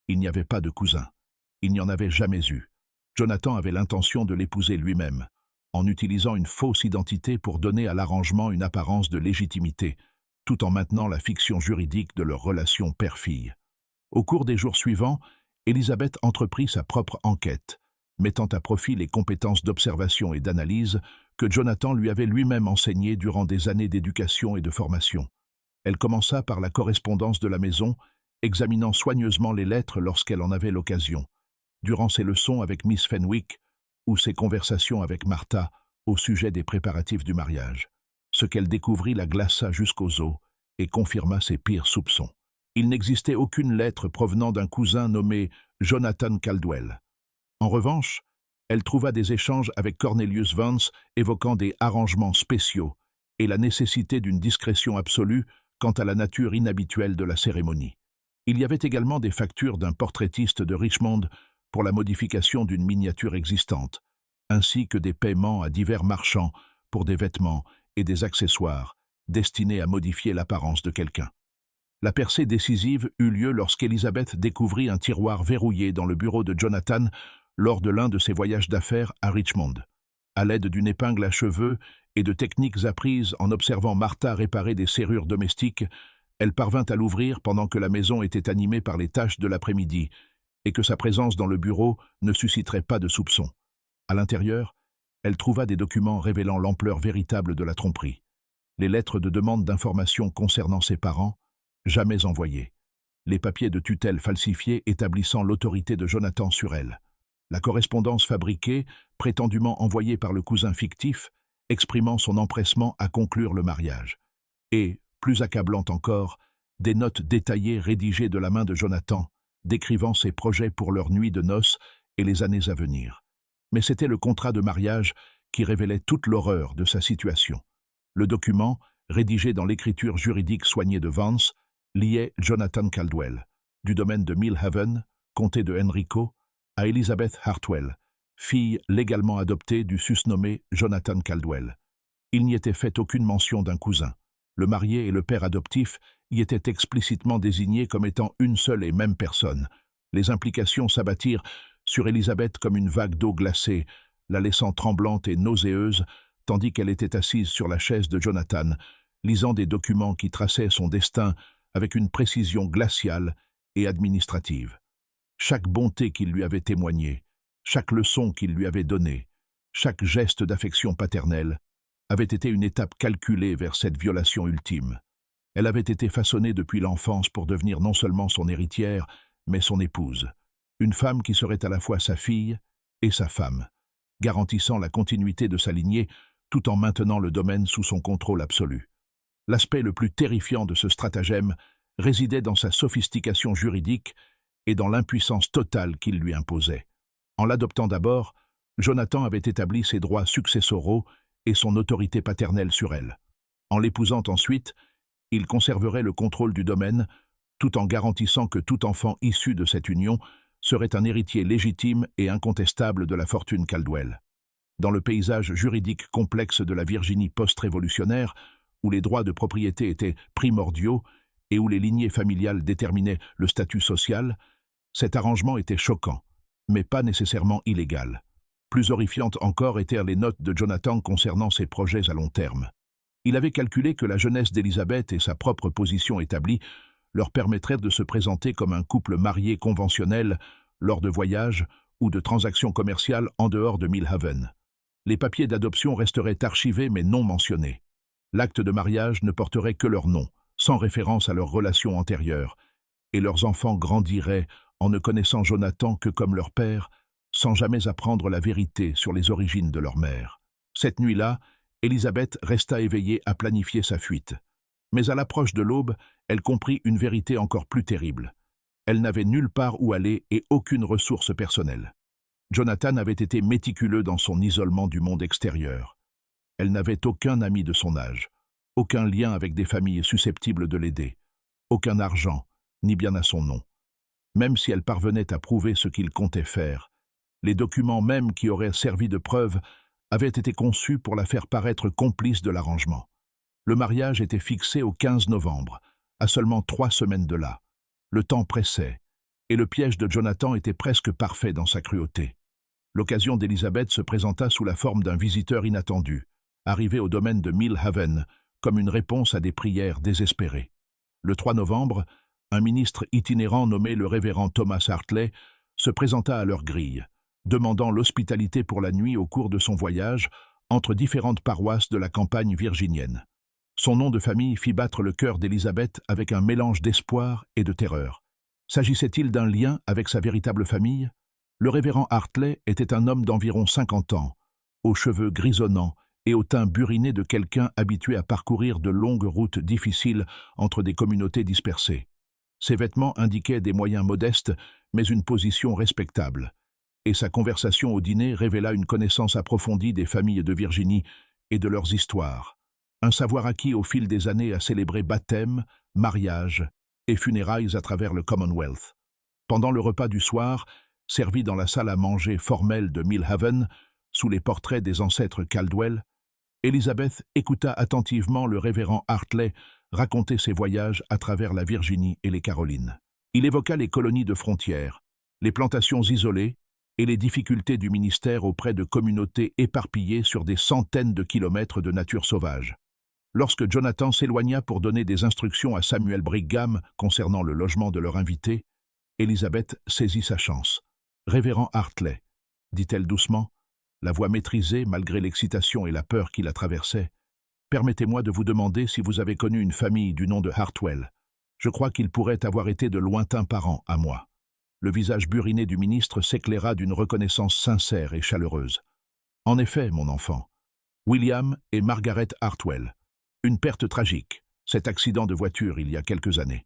Il n'y avait pas de cousin. Il n'y en avait jamais eu. Jonathan avait l'intention de l'épouser lui-même, en utilisant une fausse identité pour donner à l'arrangement une apparence de légitimité, tout en maintenant la fiction juridique de leur relation père-fille. Au cours des jours suivants, Elizabeth entreprit sa propre enquête, mettant à profit les compétences d'observation et d'analyse que Jonathan lui avait lui-même enseignées durant des années d'éducation et de formation. Elle commença par la correspondance de la maison, examinant soigneusement les lettres lorsqu'elle en avait l'occasion, durant ses leçons avec Miss Fenwick ou ses conversations avec Martha au sujet des préparatifs du mariage. Ce qu'elle découvrit la glaça jusqu'aux os et confirma ses pires soupçons. Il n'existait aucune lettre provenant d'un cousin nommé Jonathan Caldwell. En revanche, elle trouva des échanges avec Cornelius Vance évoquant des arrangements spéciaux et la nécessité d'une discrétion absolue quant à la nature inhabituelle de la cérémonie. Il y avait également des factures d'un portraitiste de Richmond pour la modification d'une miniature existante, ainsi que des paiements à divers marchands pour des vêtements et des accessoires destinés à modifier l'apparence de quelqu'un. La percée décisive eut lieu lorsqu'Elizabeth découvrit un tiroir verrouillé dans le bureau de Jonathan lors de l'un de ses voyages d'affaires à Richmond. À l'aide d'une épingle à cheveux et de techniques apprises en observant Martha réparer des serrures domestiques, elle parvint à l'ouvrir pendant que la maison était animée par les tâches de l'après-midi et que sa présence dans le bureau ne susciterait pas de soupçons. À l'intérieur, elle trouva des documents révélant l'ampleur véritable de la tromperie. Les lettres de demande d'informations concernant ses parents, jamais envoyées. Les papiers de tutelle falsifiés établissant l'autorité de Jonathan sur elle. La correspondance fabriquée, prétendument envoyée par le cousin fictif, exprimant son empressement à conclure le mariage. Et, plus accablant encore, des notes détaillées rédigées de la main de Jonathan, décrivant ses projets pour leur nuit de noces et les années à venir. Mais c'était le contrat de mariage qui révélait toute l'horreur de sa situation. Le document, rédigé dans l'écriture juridique soignée de Vance, liait Jonathan Caldwell, du domaine de Millhaven, comté de Henrico, à Elizabeth Hartwell, fille légalement adoptée du susnommé Jonathan Caldwell. Il n'y était fait aucune mention d'un cousin. Le marié et le père adoptif y étaient explicitement désignés comme étant une seule et même personne. Les implications s'abattirent sur Elizabeth comme une vague d'eau glacée, la laissant tremblante et nauséeuse, tandis qu'elle était assise sur la chaise de Jonathan, lisant des documents qui traçaient son destin avec une précision glaciale et administrative. Chaque bonté qu'il lui avait témoignée, chaque leçon qu'il lui avait donnée, chaque geste d'affection paternelle, avait été une étape calculée vers cette violation ultime. Elle avait été façonnée depuis l'enfance pour devenir non seulement son héritière, mais son épouse. Une femme qui serait à la fois sa fille et sa femme, garantissant la continuité de sa lignée tout en maintenant le domaine sous son contrôle absolu. L'aspect le plus terrifiant de ce stratagème résidait dans sa sophistication juridique et dans l'impuissance totale qu'il lui imposait. En l'adoptant d'abord, Jonathan avait établi ses droits successoraux et son autorité paternelle sur elle. En l'épousant ensuite, il conserverait le contrôle du domaine, tout en garantissant que tout enfant issu de cette union serait un héritier légitime et incontestable de la fortune Caldwell. Dans le paysage juridique complexe de la Virginie post-révolutionnaire, où les droits de propriété étaient primordiaux et où les lignées familiales déterminaient le statut social, cet arrangement était choquant, mais pas nécessairement illégal. Plus horrifiantes encore étaient les notes de Jonathan concernant ses projets à long terme. Il avait calculé que la jeunesse d'Elizabeth et sa propre position établie leur permettraient de se présenter comme un couple marié conventionnel lors de voyages ou de transactions commerciales en dehors de Millhaven. Les papiers d'adoption resteraient archivés mais non mentionnés. L'acte de mariage ne porterait que leur nom, sans référence à leurs relations antérieures, et leurs enfants grandiraient en ne connaissant Jonathan que comme leur père, sans jamais apprendre la vérité sur les origines de leur mère. Cette nuit-là, Elizabeth resta éveillée à planifier sa fuite. Mais à l'approche de l'aube, elle comprit une vérité encore plus terrible. Elle n'avait nulle part où aller et aucune ressource personnelle. Jonathan avait été méticuleux dans son isolement du monde extérieur. Elle n'avait aucun ami de son âge, aucun lien avec des familles susceptibles de l'aider, aucun argent, ni bien à son nom. Même si elle parvenait à prouver ce qu'il comptait faire, les documents même qui auraient servi de preuve avaient été conçus pour la faire paraître complice de l'arrangement. Le mariage était fixé au 15 novembre, à seulement 3 semaines de là. Le temps pressait, et le piège de Jonathan était presque parfait dans sa cruauté. L'occasion d'Elizabeth se présenta sous la forme d'un visiteur inattendu, arrivé au domaine de Millhaven, comme une réponse à des prières désespérées. Le 3 novembre, un ministre itinérant nommé le révérend Thomas Hartley se présenta à leur grille, demandant l'hospitalité pour la nuit au cours de son voyage entre différentes paroisses de la campagne virginienne. Son nom de famille fit battre le cœur d'Elizabeth avec un mélange d'espoir et de terreur. S'agissait-il d'un lien avec sa véritable famille? Le révérend Hartley était un homme d'environ 50 ans, aux cheveux grisonnants et au teint buriné de quelqu'un habitué à parcourir de longues routes difficiles entre des communautés dispersées. Ses vêtements indiquaient des moyens modestes, mais une position respectable, et sa conversation au dîner révéla une connaissance approfondie des familles de Virginie et de leurs histoires, un savoir acquis au fil des années à célébrer baptêmes, mariages et funérailles à travers le Commonwealth. Pendant le repas du soir, servi dans la salle à manger formelle de Millhaven, sous les portraits des ancêtres Caldwell, Elizabeth écouta attentivement le révérend Hartley raconter ses voyages à travers la Virginie et les Carolines. Il évoqua les colonies de frontières, les plantations isolées et les difficultés du ministère auprès de communautés éparpillées sur des centaines de kilomètres de nature sauvage. Lorsque Jonathan s'éloigna pour donner des instructions à Samuel Brigham concernant le logement de leur invité, Elizabeth saisit sa chance. « Révérend Hartley », dit-elle doucement, la voix maîtrisée malgré l'excitation et la peur qui la traversaient, « permettez-moi de vous demander si vous avez connu une famille du nom de Hartwell. Je crois qu'ils pourraient avoir été de lointains parents à moi. » Le visage buriné du ministre s'éclaira d'une reconnaissance sincère et chaleureuse. « En effet, mon enfant, William et Margaret Hartwell. Une perte tragique, cet accident de voiture il y a quelques années.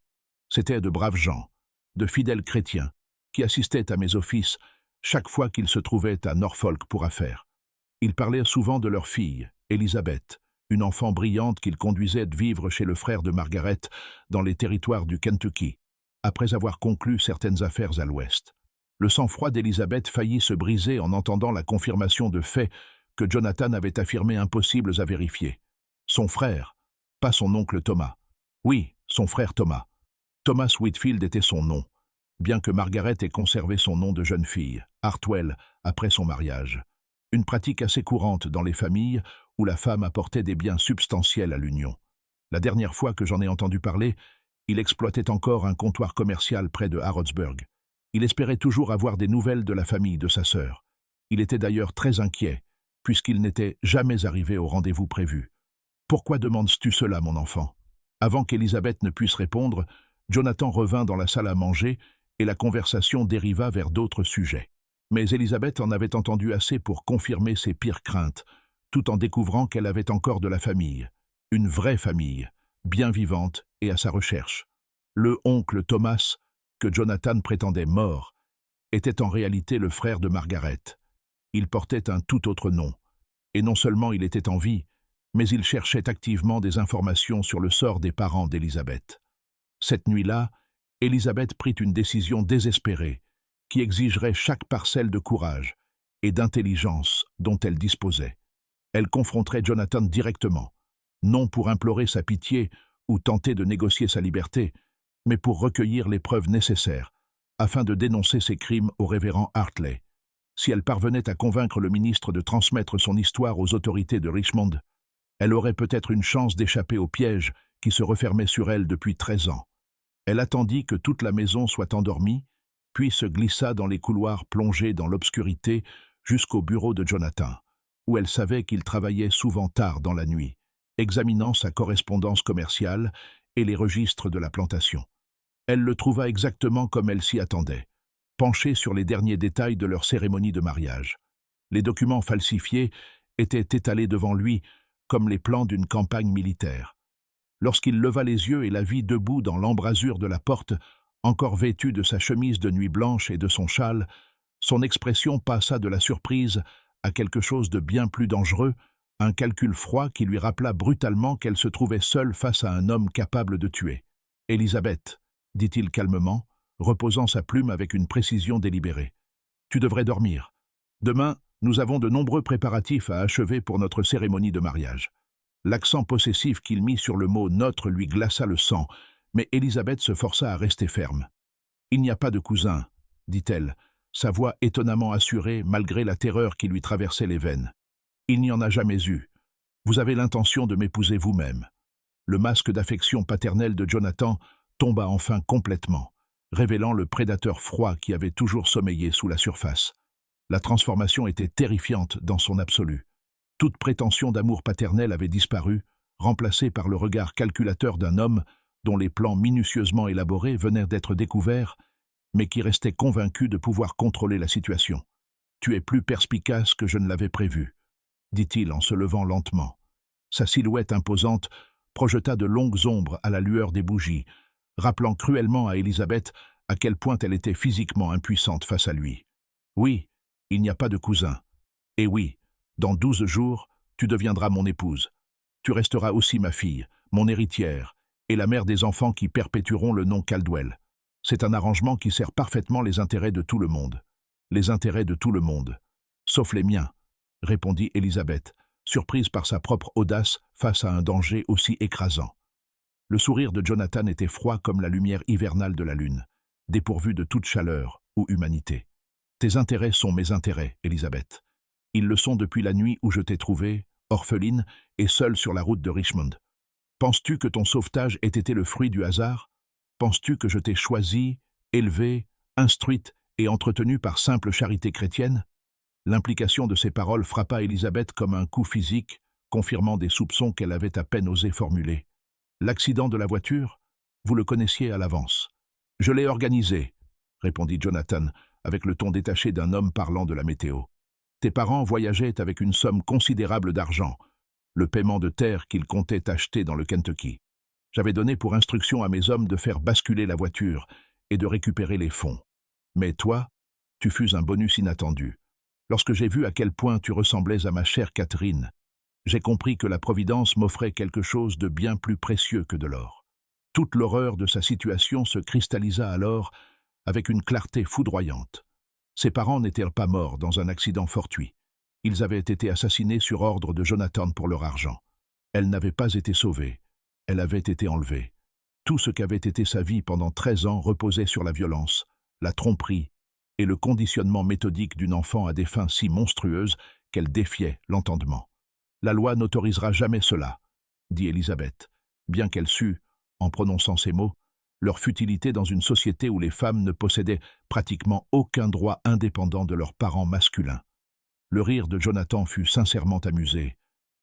C'étaient de braves gens, de fidèles chrétiens, qui assistaient à mes offices chaque fois qu'ils se trouvaient à Norfolk pour affaires. Ils parlaient souvent de leur fille, Elizabeth, une enfant brillante qu'ils conduisaient vivre chez le frère de Margaret dans les territoires du Kentucky, après avoir conclu certaines affaires à l'ouest. Le sang-froid d'Elizabeth faillit se briser en entendant la confirmation de faits que Jonathan avait affirmés impossibles à vérifier. Son frère, pas son oncle Thomas. Oui, son frère Thomas. Thomas Whitfield était son nom, bien que Margaret ait conservé son nom de jeune fille, Hartwell, après son mariage. Une pratique assez courante dans les familles où la femme apportait des biens substantiels à l'union. La dernière fois que j'en ai entendu parler, il exploitait encore un comptoir commercial près de Harrodsburg. Il espérait toujours avoir des nouvelles de la famille de sa sœur. Il était d'ailleurs très inquiet, puisqu'il n'était jamais arrivé au rendez-vous prévu. « Pourquoi demandes-tu cela, mon enfant ?» Avant qu'Elizabeth ne puisse répondre, Jonathan revint dans la salle à manger et la conversation dériva vers d'autres sujets. Mais Elizabeth en avait entendu assez pour confirmer ses pires craintes, tout en découvrant qu'elle avait encore de la famille, une vraie famille, bien vivante et à sa recherche. Le oncle Thomas, que Jonathan prétendait mort, était en réalité le frère de Margaret. Il portait un tout autre nom, et non seulement il était en vie, mais il cherchait activement des informations sur le sort des parents d'Elizabeth. Cette nuit-là, Elizabeth prit une décision désespérée, qui exigerait chaque parcelle de courage et d'intelligence dont elle disposait. Elle confronterait Jonathan directement, non pour implorer sa pitié ou tenter de négocier sa liberté, mais pour recueillir les preuves nécessaires, afin de dénoncer ses crimes au révérend Hartley. Si elle parvenait à convaincre le ministre de transmettre son histoire aux autorités de Richmond, elle aurait peut-être une chance d'échapper au piège qui se refermait sur elle depuis 13 ans. Elle attendit que toute la maison soit endormie, puis se glissa dans les couloirs plongés dans l'obscurité jusqu'au bureau de Jonathan, où elle savait qu'il travaillait souvent tard dans la nuit, examinant sa correspondance commerciale et les registres de la plantation. Elle le trouva exactement comme elle s'y attendait, penché sur les derniers détails de leur cérémonie de mariage. Les documents falsifiés étaient étalés devant lui comme les plans d'une campagne militaire. Lorsqu'il leva les yeux et la vit debout dans l'embrasure de la porte, encore vêtue de sa chemise de nuit blanche et de son châle, son expression passa de la surprise à quelque chose de bien plus dangereux, un calcul froid qui lui rappela brutalement qu'elle se trouvait seule face à un homme capable de tuer. « Elizabeth, » dit-il calmement, reposant sa plume avec une précision délibérée. « Tu devrais dormir. Demain, nous avons de nombreux préparatifs à achever pour notre cérémonie de mariage. » L'accent possessif qu'il mit sur le mot « notre » lui glaça le sang, mais Elizabeth se força à rester ferme. « Il n'y a pas de cousin, » dit-elle, sa voix étonnamment assurée malgré la terreur qui lui traversait les veines. « Il n'y en a jamais eu. Vous avez l'intention de m'épouser vous-même. » Le masque d'affection paternelle de Jonathan tomba enfin complètement, révélant le prédateur froid qui avait toujours sommeillé sous la surface. La transformation était terrifiante dans son absolu. Toute prétention d'amour paternel avait disparu, remplacée par le regard calculateur d'un homme dont les plans minutieusement élaborés venaient d'être découverts, mais qui restait convaincu de pouvoir contrôler la situation. « Tu es plus perspicace que je ne l'avais prévu, » dit-il en se levant lentement. Sa silhouette imposante projeta de longues ombres à la lueur des bougies, rappelant cruellement à Elizabeth à quel point elle était physiquement impuissante face à lui. « Oui, il n'y a pas de cousin. Et oui, dans 12 jours, tu deviendras mon épouse. Tu resteras aussi ma fille, mon héritière, et la mère des enfants qui perpétueront le nom Caldwell. C'est un arrangement qui sert parfaitement les intérêts de tout le monde. Les intérêts de tout le monde. Sauf les miens, » répondit Elizabeth, surprise par sa propre audace face à un danger aussi écrasant. Le sourire de Jonathan était froid comme la lumière hivernale de la lune, dépourvu de toute chaleur ou humanité. Tes intérêts sont mes intérêts, Elizabeth. Ils le sont depuis la nuit où je t'ai trouvée, orpheline et seule sur la route de Richmond. Penses-tu que ton sauvetage ait été le fruit du hasard? Penses-tu que je t'ai choisie, élevée, instruite et entretenue par simple charité chrétienne? L'implication de ces paroles frappa Elizabeth comme un coup physique, confirmant des soupçons qu'elle avait à peine osé formuler. L'accident de la voiture? Vous le connaissiez à l'avance. Je l'ai organisé, répondit Jonathan, avec le ton détaché d'un homme parlant de la météo. Tes parents voyageaient avec une somme considérable d'argent, le paiement de terre qu'ils comptaient acheter dans le Kentucky. J'avais donné pour instruction à mes hommes de faire basculer la voiture et de récupérer les fonds. Mais toi, tu fus un bonus inattendu. Lorsque j'ai vu à quel point tu ressemblais à ma chère Catherine, j'ai compris que la Providence m'offrait quelque chose de bien plus précieux que de l'or. Toute l'horreur de sa situation se cristallisa alors avec une clarté foudroyante. Ses parents n'étaient pas morts dans un accident fortuit. Ils avaient été assassinés sur ordre de Jonathan pour leur argent. Elle n'avait pas été sauvée. Elle avait été enlevée. Tout ce qu'avait été sa vie pendant 13 ans reposait sur la violence, la tromperie et le conditionnement méthodique d'une enfant à des fins si monstrueuses qu'elle défiait l'entendement. La loi n'autorisera jamais cela, dit Elizabeth, bien qu'elle sût, en prononçant ces mots, leur futilité dans une société où les femmes ne possédaient pratiquement aucun droit indépendant de leurs parents masculins. Le rire de Jonathan fut sincèrement amusé,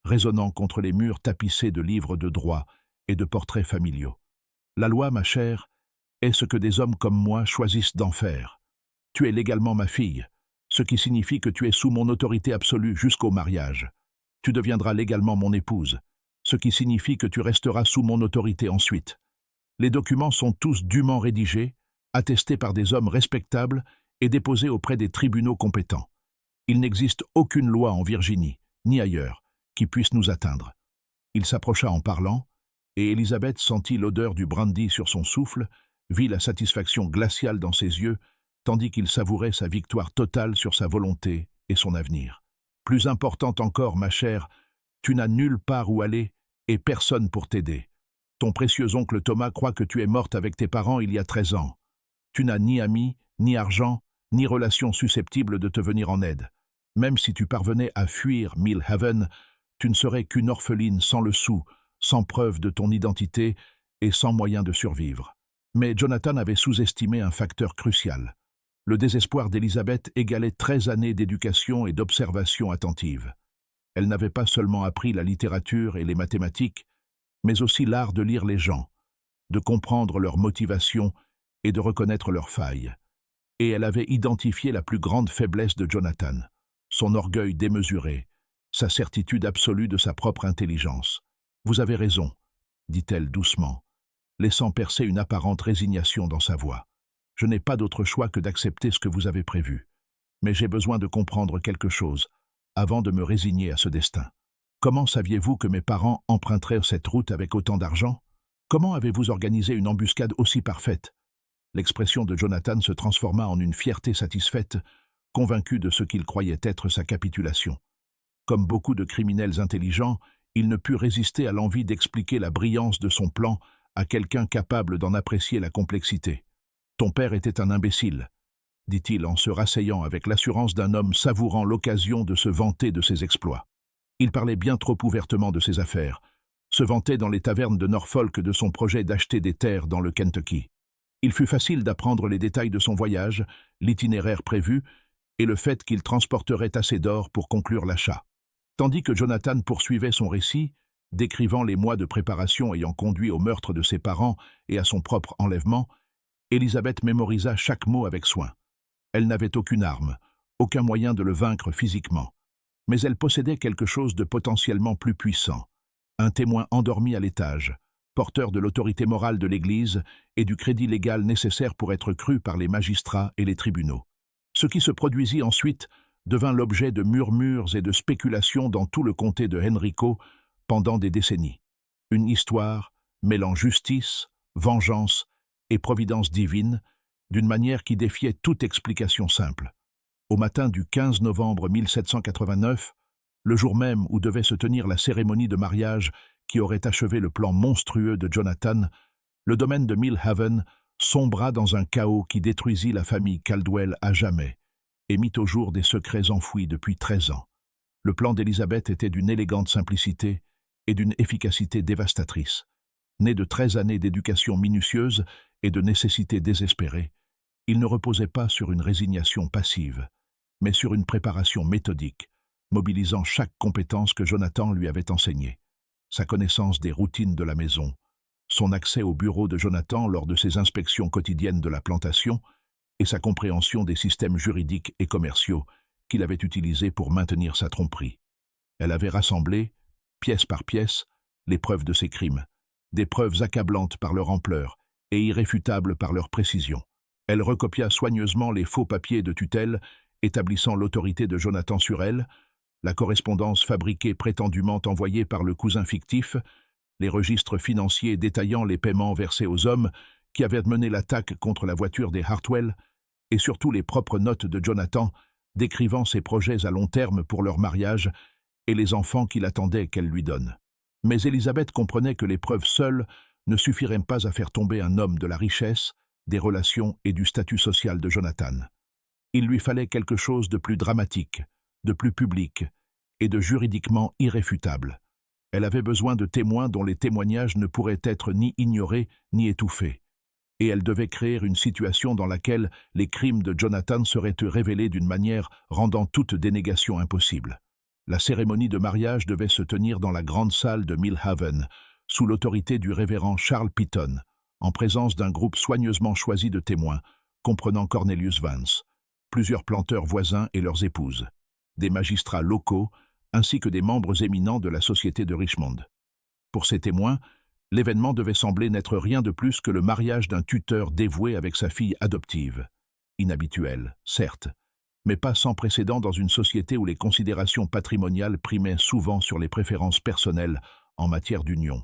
résonnant contre les murs tapissés de livres de droit et de portraits familiaux. La loi, ma chère, est ce que des hommes comme moi choisissent d'en faire. Tu es légalement ma fille, ce qui signifie que tu es sous mon autorité absolue jusqu'au mariage. Tu deviendras légalement mon épouse, ce qui signifie que tu resteras sous mon autorité ensuite. Les documents sont tous dûment rédigés, attestés par des hommes respectables et déposés auprès des tribunaux compétents. Il n'existe aucune loi en Virginie, ni ailleurs, qui puisse nous atteindre. Il s'approcha en parlant, et Elizabeth sentit l'odeur du brandy sur son souffle, vit la satisfaction glaciale dans ses yeux, tandis qu'il savourait sa victoire totale sur sa volonté et son avenir. Plus importante encore, ma chère, tu n'as nulle part où aller et personne pour t'aider. Ton précieux oncle Thomas croit que tu es morte avec tes parents il y a 13 ans. Tu n'as ni amis, ni argent, ni relations susceptibles de te venir en aide. Même si tu parvenais à fuir Mill Haven, tu ne serais qu'une orpheline sans le sou, sans preuve de ton identité et sans moyen de survivre. Mais Jonathan avait sous-estimé un facteur crucial. Le désespoir d'Elizabeth égalait 13 années d'éducation et d'observation attentive. Elle n'avait pas seulement appris la littérature et les mathématiques, mais aussi l'art de lire les gens, de comprendre leurs motivations et de reconnaître leurs failles. Et elle avait identifié la plus grande faiblesse de Jonathan, son orgueil démesuré, sa certitude absolue de sa propre intelligence. « Vous avez raison, » dit-elle doucement, laissant percer une apparente résignation dans sa voix. « Je n'ai pas d'autre choix que d'accepter ce que vous avez prévu. Mais j'ai besoin de comprendre quelque chose avant de me résigner à ce destin. Comment saviez-vous que mes parents emprunteraient cette route avec autant d'argent? Comment avez-vous organisé une embuscade aussi parfaite ?» L'expression de Jonathan se transforma en une fierté satisfaite, convaincu de ce qu'il croyait être sa capitulation. Comme beaucoup de criminels intelligents, il ne put résister à l'envie d'expliquer la brillance de son plan à quelqu'un capable d'en apprécier la complexité. « Ton père était un imbécile, » dit-il en se rasseyant avec l'assurance d'un homme savourant l'occasion de se vanter de ses exploits. Il parlait bien trop ouvertement de ses affaires, se vantait dans les tavernes de Norfolk de son projet d'acheter des terres dans le Kentucky. Il fut facile d'apprendre les détails de son voyage, l'itinéraire prévu, et le fait qu'il transporterait assez d'or pour conclure l'achat. Tandis que Jonathan poursuivait son récit, décrivant les mois de préparation ayant conduit au meurtre de ses parents et à son propre enlèvement, Elizabeth mémorisa chaque mot avec soin. Elle n'avait aucune arme, aucun moyen de le vaincre physiquement. Mais elle possédait quelque chose de potentiellement plus puissant, un témoin endormi à l'étage, porteur de l'autorité morale de l'Église et du crédit légal nécessaire pour être cru par les magistrats et les tribunaux. Ce qui se produisit ensuite devint l'objet de murmures et de spéculations dans tout le comté de Henrico pendant des décennies. Une histoire mêlant justice, vengeance et providence divine, d'une manière qui défiait toute explication simple. Au matin du 15 novembre 1789, le jour même où devait se tenir la cérémonie de mariage qui aurait achevé le plan monstrueux de Jonathan, le domaine de Mill Haven sombra dans un chaos qui détruisit la famille Caldwell à jamais et mit au jour des secrets enfouis depuis 13 ans. Le plan d'Élisabeth était d'une élégante simplicité et d'une efficacité dévastatrice. Né de 13 années d'éducation minutieuse et de nécessités désespérées, il ne reposait pas sur une résignation passive, mais sur une préparation méthodique, mobilisant chaque compétence que Jonathan lui avait enseignée. Sa connaissance des routines de la maison, son accès au bureau de Jonathan lors de ses inspections quotidiennes de la plantation et sa compréhension des systèmes juridiques et commerciaux qu'il avait utilisés pour maintenir sa tromperie. Elle avait rassemblé, pièce par pièce, les preuves de ses crimes, des preuves accablantes par leur ampleur et irréfutables par leur précision. Elle recopia soigneusement les faux papiers de tutelle établissant l'autorité de Jonathan sur elle, la correspondance fabriquée prétendument envoyée par le cousin fictif, les registres financiers détaillant les paiements versés aux hommes qui avaient mené l'attaque contre la voiture des Hartwell, et surtout les propres notes de Jonathan décrivant ses projets à long terme pour leur mariage et les enfants qu'il attendait qu'elle lui donne. Mais Élisabeth comprenait que les preuves seules ne suffiraient pas à faire tomber un homme de la richesse, des relations et du statut social de Jonathan. Il lui fallait quelque chose de plus dramatique, de plus public et de juridiquement irréfutable. Elle avait besoin de témoins dont les témoignages ne pourraient être ni ignorés ni étouffés. Et elle devait créer une situation dans laquelle les crimes de Jonathan seraient révélés d'une manière rendant toute dénégation impossible. La cérémonie de mariage devait se tenir dans la grande salle de Millhaven, sous l'autorité du révérend Charles Pitton, en présence d'un groupe soigneusement choisi de témoins, comprenant Cornelius Vance, plusieurs planteurs voisins et leurs épouses, des magistrats locaux, ainsi que des membres éminents de la société de Richmond. Pour ces témoins, l'événement devait sembler n'être rien de plus que le mariage d'un tuteur dévoué avec sa fille adoptive. Inhabituel, certes, mais pas sans précédent dans une société où les considérations patrimoniales primaient souvent sur les préférences personnelles en matière d'union.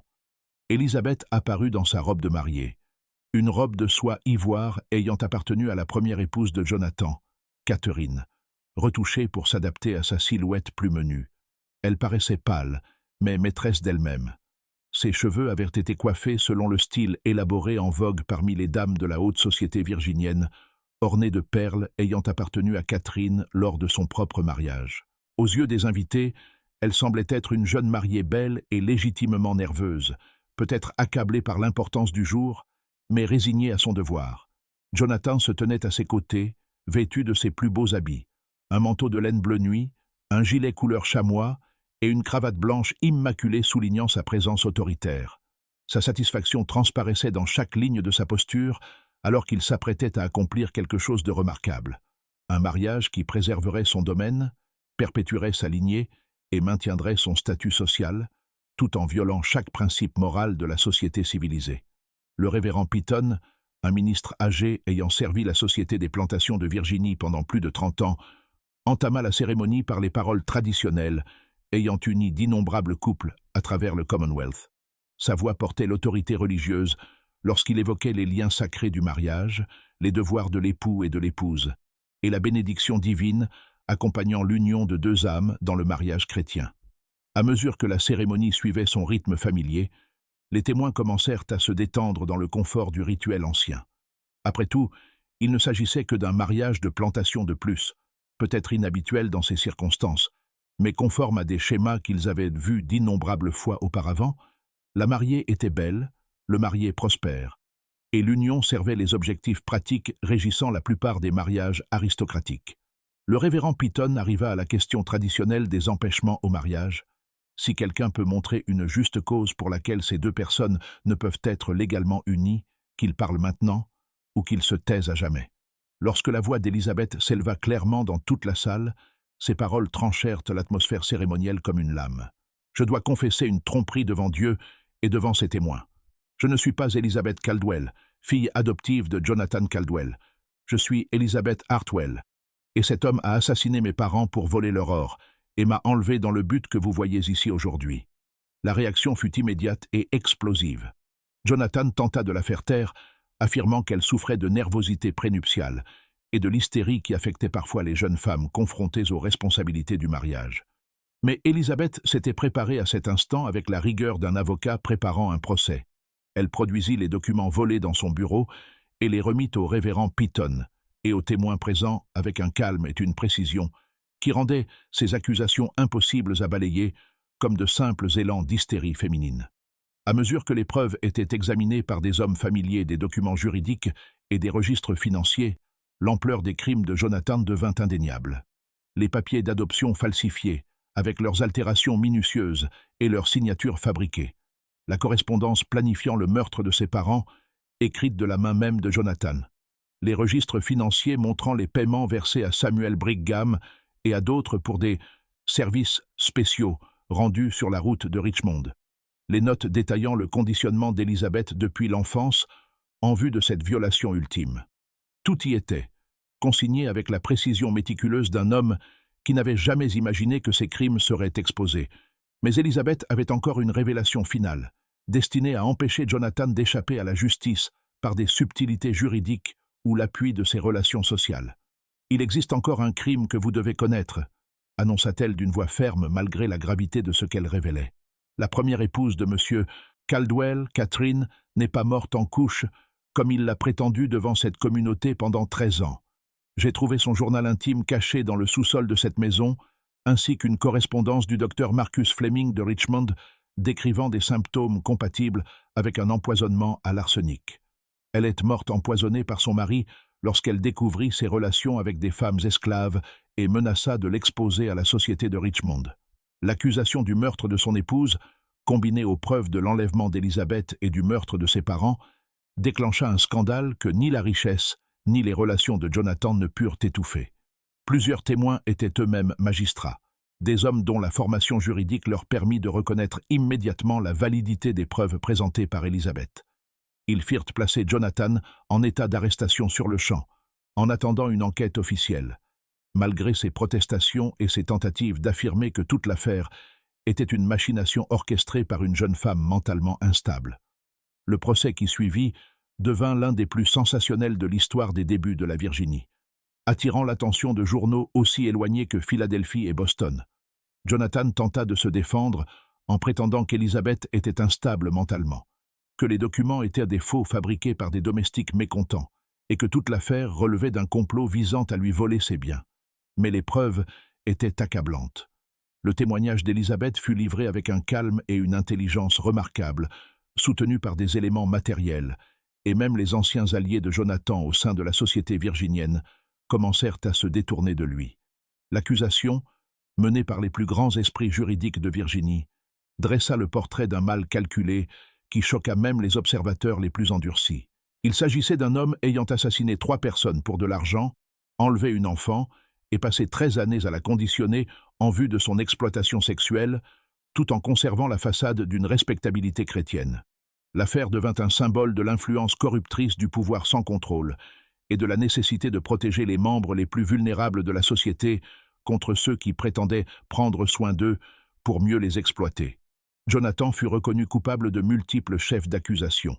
Élisabeth apparut dans sa robe de mariée, une robe de soie ivoire ayant appartenu à la première épouse de Jonathan, Catherine, retouchée pour s'adapter à sa silhouette plus menue. Elle paraissait pâle, mais maîtresse d'elle-même. Ses cheveux avaient été coiffés selon le style élaboré en vogue parmi les dames de la haute société virginienne, ornés de perles ayant appartenu à Catherine lors de son propre mariage. Aux yeux des invités, elle semblait être une jeune mariée belle et légitimement nerveuse, peut-être accablée par l'importance du jour, mais résignée à son devoir. Jonathan se tenait à ses côtés, vêtu de ses plus beaux habits, un manteau de laine bleu nuit, un gilet couleur chamois et une cravate blanche immaculée soulignant sa présence autoritaire. Sa satisfaction transparaissait dans chaque ligne de sa posture, alors qu'il s'apprêtait à accomplir quelque chose de remarquable. Un mariage qui préserverait son domaine, perpétuerait sa lignée et maintiendrait son statut social, tout en violant chaque principe moral de la société civilisée. Le révérend Pitton, un ministre âgé ayant servi la Société des plantations de Virginie pendant plus de 30 ans, entama la cérémonie par les paroles traditionnelles, ayant uni d'innombrables couples à travers le Commonwealth. Sa voix portait l'autorité religieuse lorsqu'il évoquait les liens sacrés du mariage, les devoirs de l'époux et de l'épouse, et la bénédiction divine accompagnant l'union de deux âmes dans le mariage chrétien. À mesure que la cérémonie suivait son rythme familier, les témoins commencèrent à se détendre dans le confort du rituel ancien. Après tout, il ne s'agissait que d'un mariage de plantation de plus, peut-être inhabituel dans ces circonstances, mais conforme à des schémas qu'ils avaient vus d'innombrables fois auparavant. La mariée était belle, le marié prospère, et l'union servait les objectifs pratiques régissant la plupart des mariages aristocratiques. Le révérend Pitton arriva à la question traditionnelle des empêchements au mariage. Si quelqu'un peut montrer une juste cause pour laquelle ces deux personnes ne peuvent être légalement unies, qu'il parle maintenant ou qu'il se taise à jamais. Lorsque la voix d'Élisabeth s'éleva clairement dans toute la salle, ses paroles tranchèrent l'atmosphère cérémonielle comme une lame. « Je dois confesser une tromperie devant Dieu et devant ses témoins. Je ne suis pas Elizabeth Caldwell, fille adoptive de Jonathan Caldwell. Je suis Elizabeth Hartwell, et cet homme a assassiné mes parents pour voler leur or et m'a enlevé dans le but que vous voyez ici aujourd'hui. » La réaction fut immédiate et explosive. Jonathan tenta de la faire taire, affirmant qu'elle souffrait de nervosité prénuptiale et de l'hystérie qui affectait parfois les jeunes femmes confrontées aux responsabilités du mariage. Mais Élisabeth s'était préparée à cet instant avec la rigueur d'un avocat préparant un procès. Elle produisit les documents volés dans son bureau et les remit au révérend Pitton, et aux témoins présents avec un calme et une précision qui rendaient ces accusations impossibles à balayer comme de simples élans d'hystérie féminine. À mesure que les preuves étaient examinées par des hommes familiers des documents juridiques et des registres financiers, l'ampleur des crimes de Jonathan devint indéniable. Les papiers d'adoption falsifiés, avec leurs altérations minutieuses et leurs signatures fabriquées. La correspondance planifiant le meurtre de ses parents, écrite de la main même de Jonathan. Les registres financiers montrant les paiements versés à Samuel Brigham et à d'autres pour des services spéciaux rendus sur la route de Richmond. Les notes détaillant le conditionnement d'Elizabeth depuis l'enfance en vue de cette violation ultime. Tout y était, consigné avec la précision méticuleuse d'un homme qui n'avait jamais imaginé que ses crimes seraient exposés. Mais Elizabeth avait encore une révélation finale, destinée à empêcher Jonathan d'échapper à la justice par des subtilités juridiques ou l'appui de ses relations sociales. « Il existe encore un crime que vous devez connaître », annonça-t-elle d'une voix ferme malgré la gravité de ce qu'elle révélait. La première épouse de M. Caldwell, Catherine, n'est pas morte en couche, comme il l'a prétendu devant cette communauté pendant 13 ans. J'ai trouvé son journal intime caché dans le sous-sol de cette maison, ainsi qu'une correspondance du docteur Marcus Fleming de Richmond décrivant des symptômes compatibles avec un empoisonnement à l'arsenic. Elle est morte empoisonnée par son mari lorsqu'elle découvrit ses relations avec des femmes esclaves et menaça de l'exposer à la société de Richmond. L'accusation du meurtre de son épouse, combinée aux preuves de l'enlèvement d'Elizabeth et du meurtre de ses parents, déclencha un scandale que ni la richesse ni les relations de Jonathan ne purent étouffer. Plusieurs témoins étaient eux-mêmes magistrats, des hommes dont la formation juridique leur permit de reconnaître immédiatement la validité des preuves présentées par Elizabeth. Ils firent placer Jonathan en état d'arrestation sur le champ, en attendant une enquête officielle. Malgré ses protestations et ses tentatives d'affirmer que toute l'affaire était une machination orchestrée par une jeune femme mentalement instable. Le procès qui suivit devint l'un des plus sensationnels de l'histoire des débuts de la Virginie, attirant l'attention de journaux aussi éloignés que Philadelphie et Boston. Jonathan tenta de se défendre en prétendant qu'Elizabeth était instable mentalement, que les documents étaient des faux fabriqués par des domestiques mécontents et que toute l'affaire relevait d'un complot visant à lui voler ses biens. Mais les preuves étaient accablantes. Le témoignage d'Elizabeth fut livré avec un calme et une intelligence remarquables, soutenu par des éléments matériels, et même les anciens alliés de Jonathan au sein de la société virginienne commencèrent à se détourner de lui. L'accusation, menée par les plus grands esprits juridiques de Virginie, dressa le portrait d'un mal calculé qui choqua même les observateurs les plus endurcis. Il s'agissait d'un homme ayant assassiné 3 personnes pour de l'argent, enlevé une enfant et passé 13 années à la conditionner en vue de son exploitation sexuelle, tout en conservant la façade d'une respectabilité chrétienne. L'affaire devint un symbole de l'influence corruptrice du pouvoir sans contrôle et de la nécessité de protéger les membres les plus vulnérables de la société contre ceux qui prétendaient prendre soin d'eux pour mieux les exploiter. Jonathan fut reconnu coupable de multiples chefs d'accusation.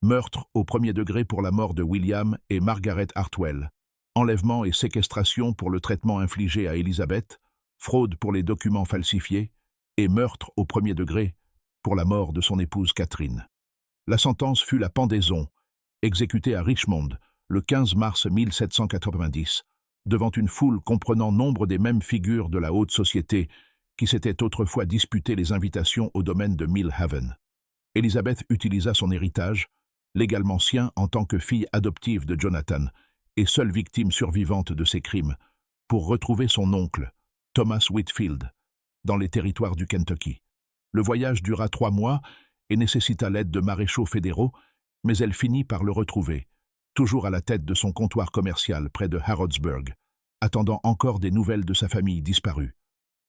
Meurtre au premier degré pour la mort de William et Margaret Hartwell, enlèvement et séquestration pour le traitement infligé à Elizabeth, fraude pour les documents falsifiés et meurtre au premier degré pour la mort de son épouse Catherine. La sentence fut la pendaison, exécutée à Richmond le 15 mars 1790, devant une foule comprenant nombre des mêmes figures de la haute société qui s'étaient autrefois disputé les invitations au domaine de Mill Haven. Elizabeth utilisa son héritage, légalement sien en tant que fille adoptive de Jonathan et seule victime survivante de ses crimes, pour retrouver son oncle, Thomas Whitfield, dans les territoires du Kentucky. Le voyage dura 3 mois et nécessita l'aide de maréchaux fédéraux, mais elle finit par le retrouver, toujours à la tête de son comptoir commercial près de Harrodsburg, attendant encore des nouvelles de sa famille disparue.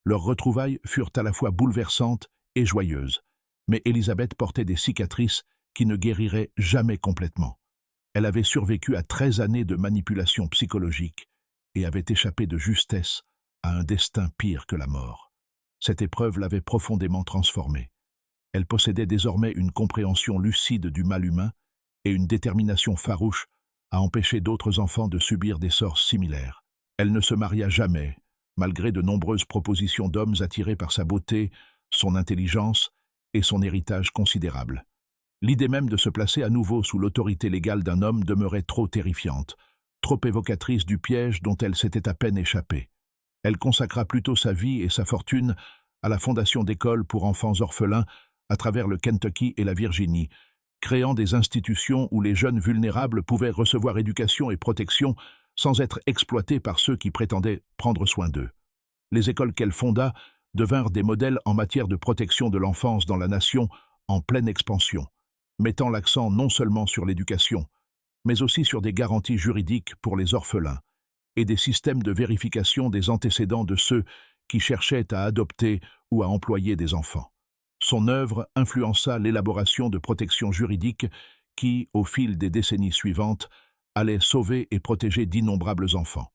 Leurs retrouvailles furent à la fois bouleversantes et joyeuses, mais Elizabeth portait des cicatrices qui ne guériraient jamais complètement. Elle avait survécu à 13 années de manipulation psychologique et avait échappé de justesse à un destin pire que la mort. Cette épreuve l'avait profondément transformée. Elle possédait désormais une compréhension lucide du mal humain et une détermination farouche à empêcher d'autres enfants de subir des sorts similaires. Elle ne se maria jamais, malgré de nombreuses propositions d'hommes attirés par sa beauté, son intelligence et son héritage considérable. L'idée même de se placer à nouveau sous l'autorité légale d'un homme demeurait trop terrifiante, trop évocatrice du piège dont elle s'était à peine échappée. Elle consacra plutôt sa vie et sa fortune à la fondation d'écoles pour enfants orphelins à travers le Kentucky et la Virginie, créant des institutions où les jeunes vulnérables pouvaient recevoir éducation et protection sans être exploités par ceux qui prétendaient prendre soin d'eux. Les écoles qu'elle fonda devinrent des modèles en matière de protection de l'enfance dans la nation en pleine expansion, mettant l'accent non seulement sur l'éducation, mais aussi sur des garanties juridiques pour les orphelins et des systèmes de vérification des antécédents de ceux qui cherchaient à adopter ou à employer des enfants. Son œuvre influença l'élaboration de protections juridiques qui, au fil des décennies suivantes, allaient sauver et protéger d'innombrables enfants.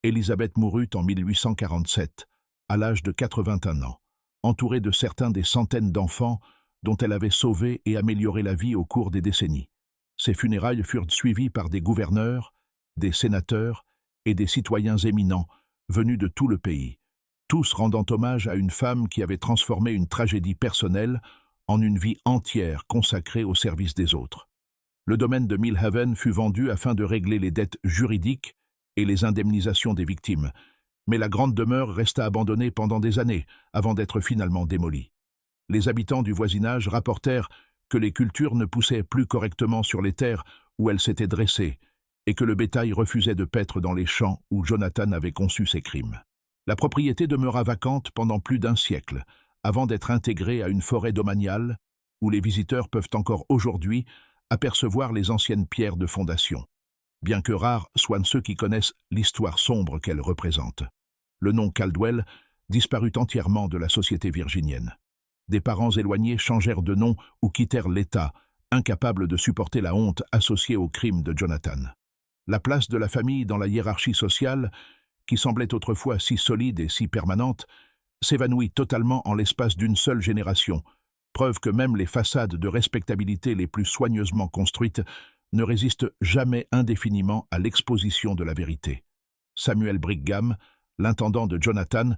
Élisabeth mourut en 1847, à l'âge de 81 ans, entourée de certains des centaines d'enfants dont elle avait sauvé et amélioré la vie au cours des décennies. Ses funérailles furent suivies par des gouverneurs, des sénateurs et des citoyens éminents venus de tout le pays, tous rendant hommage à une femme qui avait transformé une tragédie personnelle en une vie entière consacrée au service des autres. Le domaine de Millhaven fut vendu afin de régler les dettes juridiques et les indemnisations des victimes, mais la grande demeure resta abandonnée pendant des années avant d'être finalement démolie. Les habitants du voisinage rapportèrent que les cultures ne poussaient plus correctement sur les terres où elles s'étaient dressées et que le bétail refusait de paître dans les champs où Jonathan avait conçu ses crimes. La propriété demeura vacante pendant plus d'un siècle, avant d'être intégrée à une forêt domaniale où les visiteurs peuvent encore aujourd'hui apercevoir les anciennes pierres de fondation, bien que rares soient ceux qui connaissent l'histoire sombre qu'elle représente. Le nom Caldwell disparut entièrement de la société virginienne. Des parents éloignés changèrent de nom ou quittèrent l'État, incapables de supporter la honte associée au crime de Jonathan. La place de la famille dans la hiérarchie sociale, qui semblait autrefois si solide et si permanente, s'évanouit totalement en l'espace d'une seule génération, preuve que même les façades de respectabilité les plus soigneusement construites ne résistent jamais indéfiniment à l'exposition de la vérité. Samuel Brigham, l'intendant de Jonathan,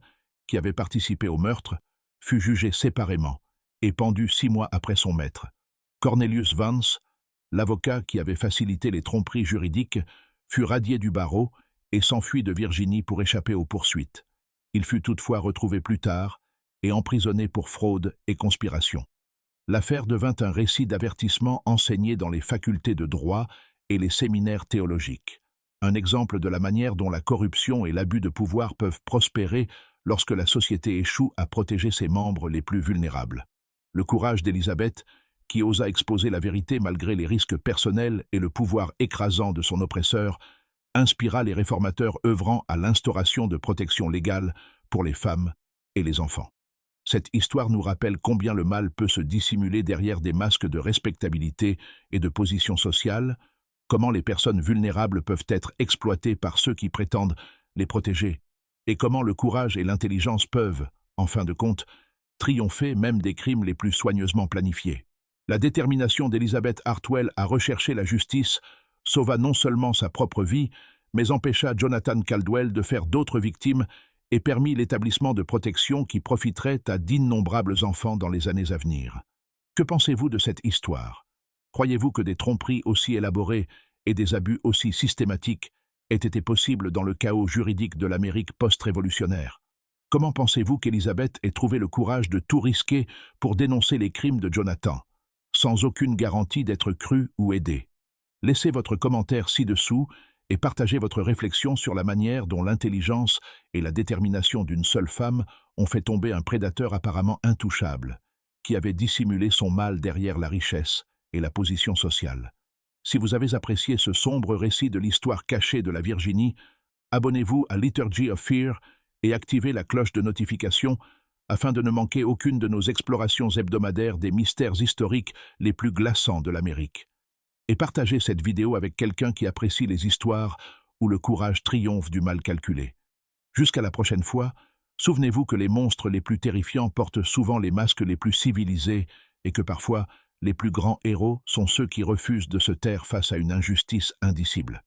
qui avait participé au meurtre, fut jugé séparément et pendu 6 mois après son maître. Cornelius Vance, l'avocat qui avait facilité les tromperies juridiques, fut radié du barreau et s'enfuit de Virginie pour échapper aux poursuites. Il fut toutefois retrouvé plus tard et emprisonné pour fraude et conspiration. L'affaire devint un récit d'avertissement enseigné dans les facultés de droit et les séminaires théologiques. Un exemple de la manière dont la corruption et l'abus de pouvoir peuvent prospérer lorsque la société échoue à protéger ses membres les plus vulnérables. Le courage d'Élisabeth, qui osa exposer la vérité malgré les risques personnels et le pouvoir écrasant de son oppresseur, inspira les réformateurs œuvrant à l'instauration de protections légales pour les femmes et les enfants. Cette histoire nous rappelle combien le mal peut se dissimuler derrière des masques de respectabilité et de position sociale, comment les personnes vulnérables peuvent être exploitées par ceux qui prétendent les protéger, et comment le courage et l'intelligence peuvent, en fin de compte, triompher même des crimes les plus soigneusement planifiés. La détermination d'Elizabeth Hartwell à rechercher la justice sauva non seulement sa propre vie, mais empêcha Jonathan Caldwell de faire d'autres victimes et permit l'établissement de protections qui profiteraient à d'innombrables enfants dans les années à venir. Que pensez-vous de cette histoire? Croyez-vous que des tromperies aussi élaborées et des abus aussi systématiques aient été possibles dans le chaos juridique de l'Amérique post-révolutionnaire? Comment pensez-vous qu'Elizabeth ait trouvé le courage de tout risquer pour dénoncer les crimes de Jonathan, sans aucune garantie d'être crue ou aidée? Laissez votre commentaire ci-dessous et partagez votre réflexion sur la manière dont l'intelligence et la détermination d'une seule femme ont fait tomber un prédateur apparemment intouchable, qui avait dissimulé son mal derrière la richesse et la position sociale. Si vous avez apprécié ce sombre récit de l'histoire cachée de la Virginie, abonnez-vous à Liturgy of Fear et activez la cloche de notification afin de ne manquer aucune de nos explorations hebdomadaires des mystères historiques les plus glaçants de l'Amérique. Et partagez cette vidéo avec quelqu'un qui apprécie les histoires où le courage triomphe du mal calculé. Jusqu'à la prochaine fois, souvenez-vous que les monstres les plus terrifiants portent souvent les masques les plus civilisés et que parfois, les plus grands héros sont ceux qui refusent de se taire face à une injustice indicible.